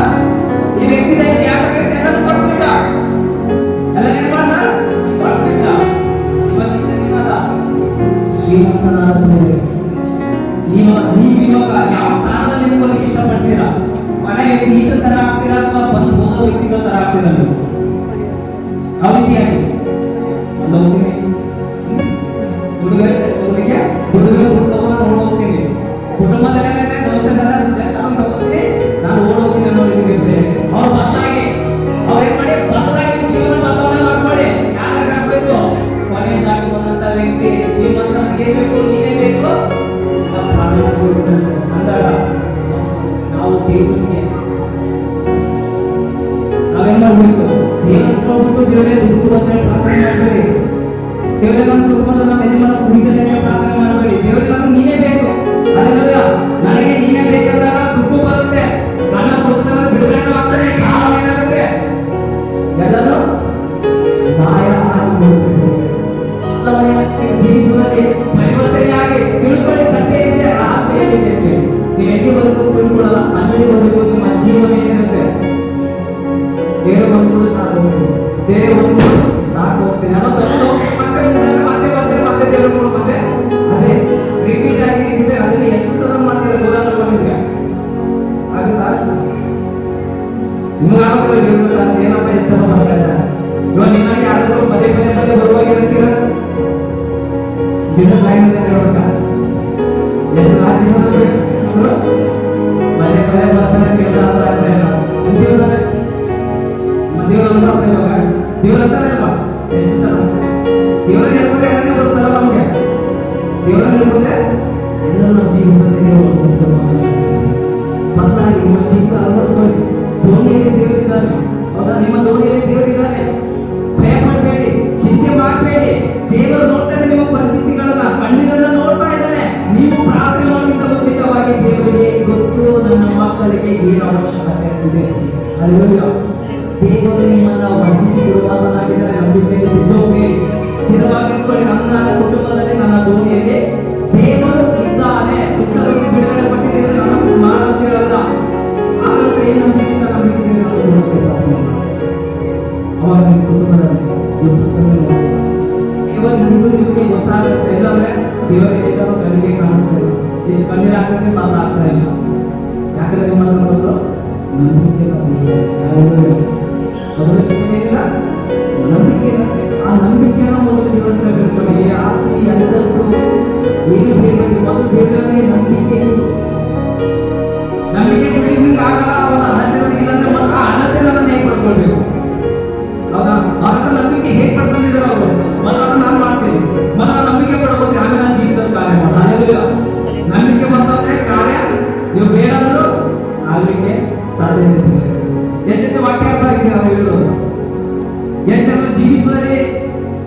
ಈ ವ್ಯಕ್ತಿ ದೈತ್ಯ ಯಾಕೆ ಎಲ್ಲರೂ ಕೊಟ್ಬಿಟ್ಟ. ಎಲ್ಲ ಏನ್ ಮಾಡ್ದ? ಕೊಟ್ಬಿಟ್ಟ. ಇವತ್ತಿನ ನಿಮ್ಮದ ಶ್ರೀಮಂತನಾದ ನೀವಿವಾಗ ಯಾವ ಸ್ಥಾನದಲ್ಲಿ ನಿಮ್ಗೆ ಇಷ್ಟಪಡ್ತೀರಾ? ಮನೆ ವ್ಯಕ್ತಿ ಈ ತರ ಆಗ್ತೀರಾ ಅಥವಾ ಬಂದು ಹೋಗೋ ವ್ಯಕ್ತಿಗಳ ತರ ಆಗ್ತೀರಾ? ನೀವು ಯಾವ ರೀತಿಯಾಗಿ ಒಂದು ಹೋಗ್ತೀನಿ ಹುಡುಗ ನೋಡ್ ಹೋಗ್ತೀನಿ. ಕುಟುಂಬದಲ್ಲಿ ಏನಾದ್ರೆ ದೋಸೆ ತರ ತಗೋತೀನಿ, ನಾನು ಓಡೋಗ್ತೀನಿ ಅನ್ನೋ ರೀತಿ ಇರ್ತೇನೆ. ಅವ್ರು ಬದಲಾಗಿ ಅವ್ರು ಏನ್ ಮಾಡಿ ಬದಲಾಗಿ ಜೀವನ ಬದಲಾವಣೆ ಮಾಡ್ಕೊಳ್ಳಿ. ಯಾರು ಆಗ್ಬೇಕು? ಕೊನೆಯದಾಗಿ ಬಂದಂತ ವ್ಯಕ್ತಿ ಶ್ರೀಮಂತ ನನಗೆ ಬೇಕು, ನೀನೇ ಬೇಕು ಅಂದಾಗ ನಾವು ದೇವರಿಗೆ ನಾವೇನ್ ಮಾಡ್ಬೇಕು? ದೇವರ ಹೋಗ್ಬಿಟ್ಟು ದೇವರೇ ದುಡ್ಡು ಬಂದ್ರೆ ಪ್ರಾರ್ಥನೆ ಮಾಡಬೇಡಿ. ದೇವರೇ ನನ್ನ ಕುಟುಂಬದ ನಮ್ಮ ಯಜಮಾನ ಕುಡಿದರೆ ಪ್ರಾರ್ಥನೆ ಮಾಡಬೇಡಿ. ದೇವರಿಗೆ ನಾನು ನೀನೇ ಬೇಕು. ಹಲ್ಲೆಲೂಯಾ. ನನಗೆ ನೀನೇ ಬೇಕಂದಾಗ ದುಡ್ಡು ಬರುತ್ತೆ, ಹಣ ಕೊಡ್ತಾರೆ, ಬಿಡುಗಡೆ ಆಗ್ತದೆ, ಸಾಲ ಏನಾಗುತ್ತೆ ಎಲ್ಲರೂ ಮಾಯ ಆಗಿಬಿಡುತ್ತದೆ. ಜೀವನದಲ್ಲಿ ಪರಿವರ್ತನೆಯಾಗಿ ತಿಳ್ಕೊಳ್ಳಿ. ಸತ್ಯ ಏನಿದೆ ರಹಸ್ಯ ಏನಿದೆ ನೀವು ಎಲ್ಲಿವರೆಗೂ ತಿಳ್ಕೊಳ್ಳಲ್ಲ ಅಲ್ಲಿವರೆಗೂ ನಿಮ್ಮ ಜೀವನ ಏನಿರುತ್ತೆ ಬೇರೆ ಒಂದು ಸಾಕು ಬೇರೆ ಒಂದು ಸಾಕು ಹೋಗ್ತೀನಿ ಅನ್ನೋ ಮತ್ತೆ ದೇವರು ಮತ್ತೆ ಅದೇ ರಿಪೀಟ್ ಆಗಿ ಅದನ್ನ ಎಷ್ಟು ಸಲ ಮಾಡ್ತಾರೆ ಗೋರಾಗ ನಿಮ್ಗೆ ಆಗುತ್ತಾ? ನಿಮ್ಗೆ ಆಗೋದಿಲ್ಲ ದೇವರು ಅಂತ ಏನಪ್ಪ ಎಷ್ಟು ಸಲ ಮಾಡ್ತಾ ಇದ್ದಾರೆ. ಇವಾಗ ನಿಮಗೆ ಯಾರಾದ್ರೂ ಪದೇ ಬರುವಾಗ ಏನಂತೀರ? ದಿನ ಲೈನ್ ನೋಡ್ಕ ಎಷ್ಟು ಜೀವನ ಪದೇ ಬರ್ತಾನೆ ಕೇಳ್ತಾರೆ. ದೇವ್ರ ಅಂತಾನೆ ಅಲ್ವಾ? ಎಷ್ಟು ಸಲ ದೇವರ ಹೇಳ್ತಾರೆ ಯಾರನ್ನೇ ಬರ್ತಾರ ನಮ್ಗೆ ದೇವರ ಹೇಳ್ತಾರೆ ಎಲ್ಲ ನಮ್ಮ ಜೀವನದಲ್ಲಿ ಬದಲಾಗಿ ನಿಮ್ಮ ಜೀವನ ಅಳವಡಿಸ್ಕೊಳ್ಳಿ. ದೋಣಿಯಲ್ಲಿ ದೇವರಿದ್ದಾನೆ. ಹೌದಾ? ನಿಮ್ಮ ದೋಣಿಯಲ್ಲಿ ದೇವರಿದ್ದಾನೆ. ಭಯ ಪಡಬೇಡಿ, ಚಿಂತೆ ಮಾಡಬೇಡಿ. ದೇವರು ನೋಡ್ತಾರೆ ನಿಮ್ಮ ಪರಿಸ್ಥಿತಿಗಳನ್ನ, ಕಣ್ಣೀರನ್ನ ನೋಡ್ತಾ ಇದ್ದಾನೆ. ನೀವು ಪ್ರಾರ್ಥನೆ ಮಾಡೋದಕ್ಕಿಂತ ಮುಂಚಿತವಾಗಿ ದೇವರಿಗೆ ಗೊತ್ತು ನನ್ನ ಮಕ್ಕಳಿಗೆ ಏನು ಅವಶ್ಯಕತೆ ಇದೆ. ಹಲ್ಲೆಲೂಯಾ. ದೇವರು ನಿಮ್ಮನ್ನ ವರ್ಧಿಸಿರುವಾತನಾಗಿದ್ದಾರೆ. ನಂಬಿಕೆಯಲ್ಲಿ ಬಿದ್ದೋಗ್ಬೇಡಿ, ಸ್ಥಿರವಾಗಿಟ್ಕೊಳ್ಳಿ. ನನ್ನ ಕುಟುಂಬದಲ್ಲಿ ನನ್ನ ದೋಣಿಯಲ್ಲಿ ದೇವರು ಇದ್ದಾನೆ. ಪುಸ್ತಕದಲ್ಲಿ ಬಿಡುಗಡೆ ಪಟ್ಟಿದ್ದೇವೆ ನಮ್ಮ ಮಾಡೋದಿರಲ್ಲ. ಹಾಗಾದ್ರೆ ಏನು ಅನಿಸುತ್ತೆ? ನಂಬಿಕೆ ಅವಾಗ ನಿಮ್ಮ ಕುಟುಂಬದಲ್ಲಿ ದೇವರು ನಿಮಗೆ ಗೊತ್ತಾಗುತ್ತೆ. ಇಲ್ಲಾಂದ್ರೆ ದೇವರಿಗೆ ಕಣ್ಣಿಗೆ ಕಾಣಿಸ್ತೇವೆ. ಎಷ್ಟು ಕಣ್ಣೀರು ಹಾಕಿದ್ರೆ ಮಾತಾಡ್ತಾ ಇಲ್ಲ. ಯಾಕಂದ್ರೆ ನಿಮ್ಮ ಬಂದ್ರು ನಂಬಿಕೆ ಏನಿಲ್ಲ ನಂಬಿಕೆ. ಆ ನಂಬಿಕೆಯನ್ನು ಮೊದಲು ಜೀವನ ಬಿಟ್ಕೊಳ್ಳಿ. ಆಸ್ತಿ ಅಂತಸ್ತು ಏನು ಬೇಕು ಮೊದಲು ದೇವರಲ್ಲಿ ನಂಬಿಕೆ ಕುಡಿಲಿಕ್ಕೆ ಆಗಲ್ಲ. ಅವನ ಅನಂತನಿಗೆ ಇಲ್ಲಂದ್ರೆ ಮೊದಲು ಆ ಅನಂತನನ್ನು ಹೇಗೆ ಪಡ್ಕೊಳ್ಬೇಕು? ಹೌದಾ? ಅವ್ರ ನಂಬಿಕೆ ಹೇಗೆ ಪಡ್ಕೊಂಡಿದ್ದಾರೆ ಅವರು? ಮೊದಲು ಅದನ್ನ ನಾನು ಮಾಡ್ತೀನಿ. ಮೊದಲು ನಂಬಿಕೆ ಪಡ್ಕೋತೀನಿ, ಆಮೇಲೆ ನಾನು ಜೀವಿತದ ಕಾರ್ಯ ಮಾಡೋದು. ನಂಬಿಕೆ ಬಂದ್ರೆ ಕಾರ್ಯ ನೀವು ಬೇಡ ಅಂದ್ರು ಆಗ್ಲಿಕ್ಕೆ ಸಾಧ್ಯತೆ ಇದೆ. ಎಷ್ಟು ವಾಕ್ಯ ಅರ್ಥ ಆಗಿದೆ ನಾವು ಹೇಳೋದು? ಎಷ್ಟು ಜನರ ಜೀವಿತದಲ್ಲಿ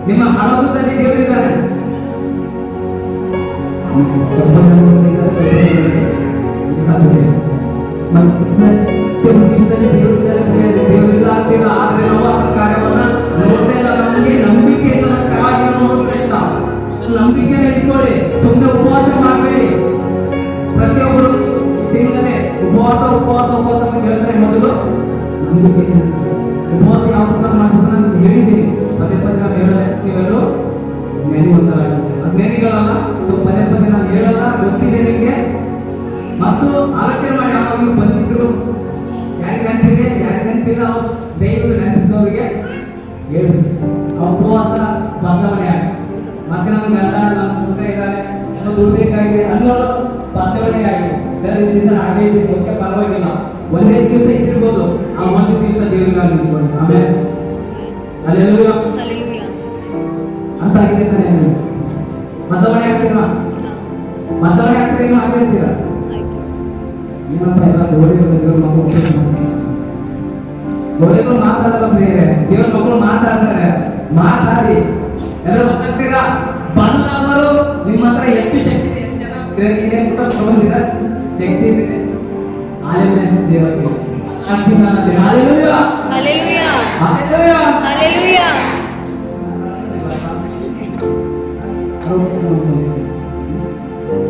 ನಿಮ್ಮ ಹಣದಲ್ಲಿ ದೇವರಿದ್ದಾರೆ. ಜೀವಿತದಲ್ಲಿ ದೇವರಿಲ್ಲ ಅಂತೀರ. ಆದ್ರೆ ನಾವು ಆ ಕಾರ್ಯವನ್ನ ನೋಡ್ತಾ ಇಲ್ಲ. ನಮಗೆ ನಂಬಿಕೆ ಕಾರ್ಯ ನೋಡ್ತಾ ನಂಬಿಕೆ ಇಟ್ಕೊಳ್ಳಿ. ಸುಮ್ಮನೆ ಉಪವಾಸ ಮಾಡಬೇಡಿ. ಪ್ರತಿಯೊಬ್ಬರು ತಿಂಗಳೇ ಉಪವಾಸ ಅಂತ ಹೇಳ್ತಾರೆ. ಮೊದಲು ನಂಬಿಕೆ ಉಪವಾಸ ಯಾವ ಪ್ರಕಾರ ಮಾಡ್ಬೇಕು ನಾನು ಹೇಳಿದ್ದೀನಿ. ಪದೇ ನಾನು ಹೇಳಲ್ಲ. ನೀವೆಲ್ಲರೂ ಮೆನುವಂತರಾಗುತ್ತೆ. ಅದು ನೆನೆಗಳಲ್ಲ. ಪದೇ ನಾನು ಹೇಳಲ್ಲ, ಗೊತ್ತಿದೆ ನಿಮಗೆ. ಮತ್ತು ಆಲೋಚನೆ ಮಾಡಿ ಯಾವಾಗ ಬಂದಿದ್ರು ಯಾರಿಗೆ ನೆನಪಿಲ್ಲ ಅವ್ರು ದೈವರು ನೆನಪಿದವರಿಗೆ ಹೇಳಿ ಆ ಉಪವಾಸ ಬದಲಾವಣೆ ಆಗ ಮತ್ತೆ ನನ್ನ ಗಂಡ ನನ್ನ ಸುತ್ತ ಇದ್ದಾರೆ ದುಡ್ಡು ಬೇಕಾಗಿದೆ ಅನ್ನೋರು ಬದಲಾವಣೆ ಪರವಾಗಿಲ್ಲ, ಒಂದೇ ದಿವಸ ಇದ್ದಿರ್ಬೋದು, ಆ ಒಂದು ದಿವಸ ದೇವರಿಗಾಗಿ ಇಟ್ಕೊಂಡು ಆಮೇಲೆ ಅಲ್ಲೆಲ್ಲೂಯಾ ಅಂತ ಆಗಿದೆ ತಾನೇ. ಮತವಣೆ ಆಗ್ತೀರಾ? ಮತವಣೆ ಆಗ್ತೀರೇನೋ ಆಗಿರ್ತೀರಾ? ಏನಪ್ಪ ಎಲ್ಲ ಗೋಡೆಗಳು ದೇವ್ರ ಮಕ್ಕಳು ಗೋಡೆಗಳು ಮಾತಾಡಲ್ಲ ಬೇರೆ, ದೇವ್ರ ಮಕ್ಕಳು ಮಾತಾಡ್ತಾರೆ. ಮಾತಾಡಿ ಎಲ್ಲ ಗೊತ್ತಾಗ್ತೀರಾ? ಬಣ್ಣದವರು ನಿಮ್ಮ ಹತ್ರ ಎಷ್ಟು ಶಕ್ತಿ ಇದೆ, ಎಷ್ಟು ಜನ ಇದೆ ಅಂತ ತಗೊಂಡಿರ ಶಕ್ತಿ ಇದೆ. ಆಲೆಮನೆ ಜೀವಕ್ಕೆ ಹಾಲೆಲೂಯಾ ಹಾಲೆಲೂಯಾ ಹಾಲೆಲೂಯಾ ಹಾಲೆಲೂಯಾ.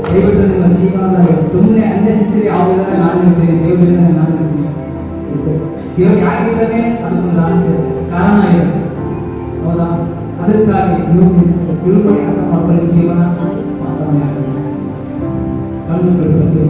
ದಯವಿಟ್ಟು ನಿಮ್ಮ ಜೀವನದಾಗ ಸುಮ್ಮನೆ ಅನ್ನೆಸೆಸರಿ ಯಾವುದನ್ನ ನಾನು ಹೇಳ್ತೀನಿ, ದೇವರಿಂದ ನಾನು ಹೇಳ್ತೀನಿ. ದೇವರು ಯಾಕಿದ್ದಾನೆ ಅದಕ್ಕೊಂದು ಆಸೆ ಕಾರಣ ಇದೆ, ಹೌದಾ? ಅದಕ್ಕಾಗಿ ನೀವು ತಿಳ್ಕೊಳ್ಳಿ ಅಂತ ಮಕ್ಕಳ ಜೀವನ ಮಾತಾಡ ಕಣ್ಣು ಸುರಿಸೋದು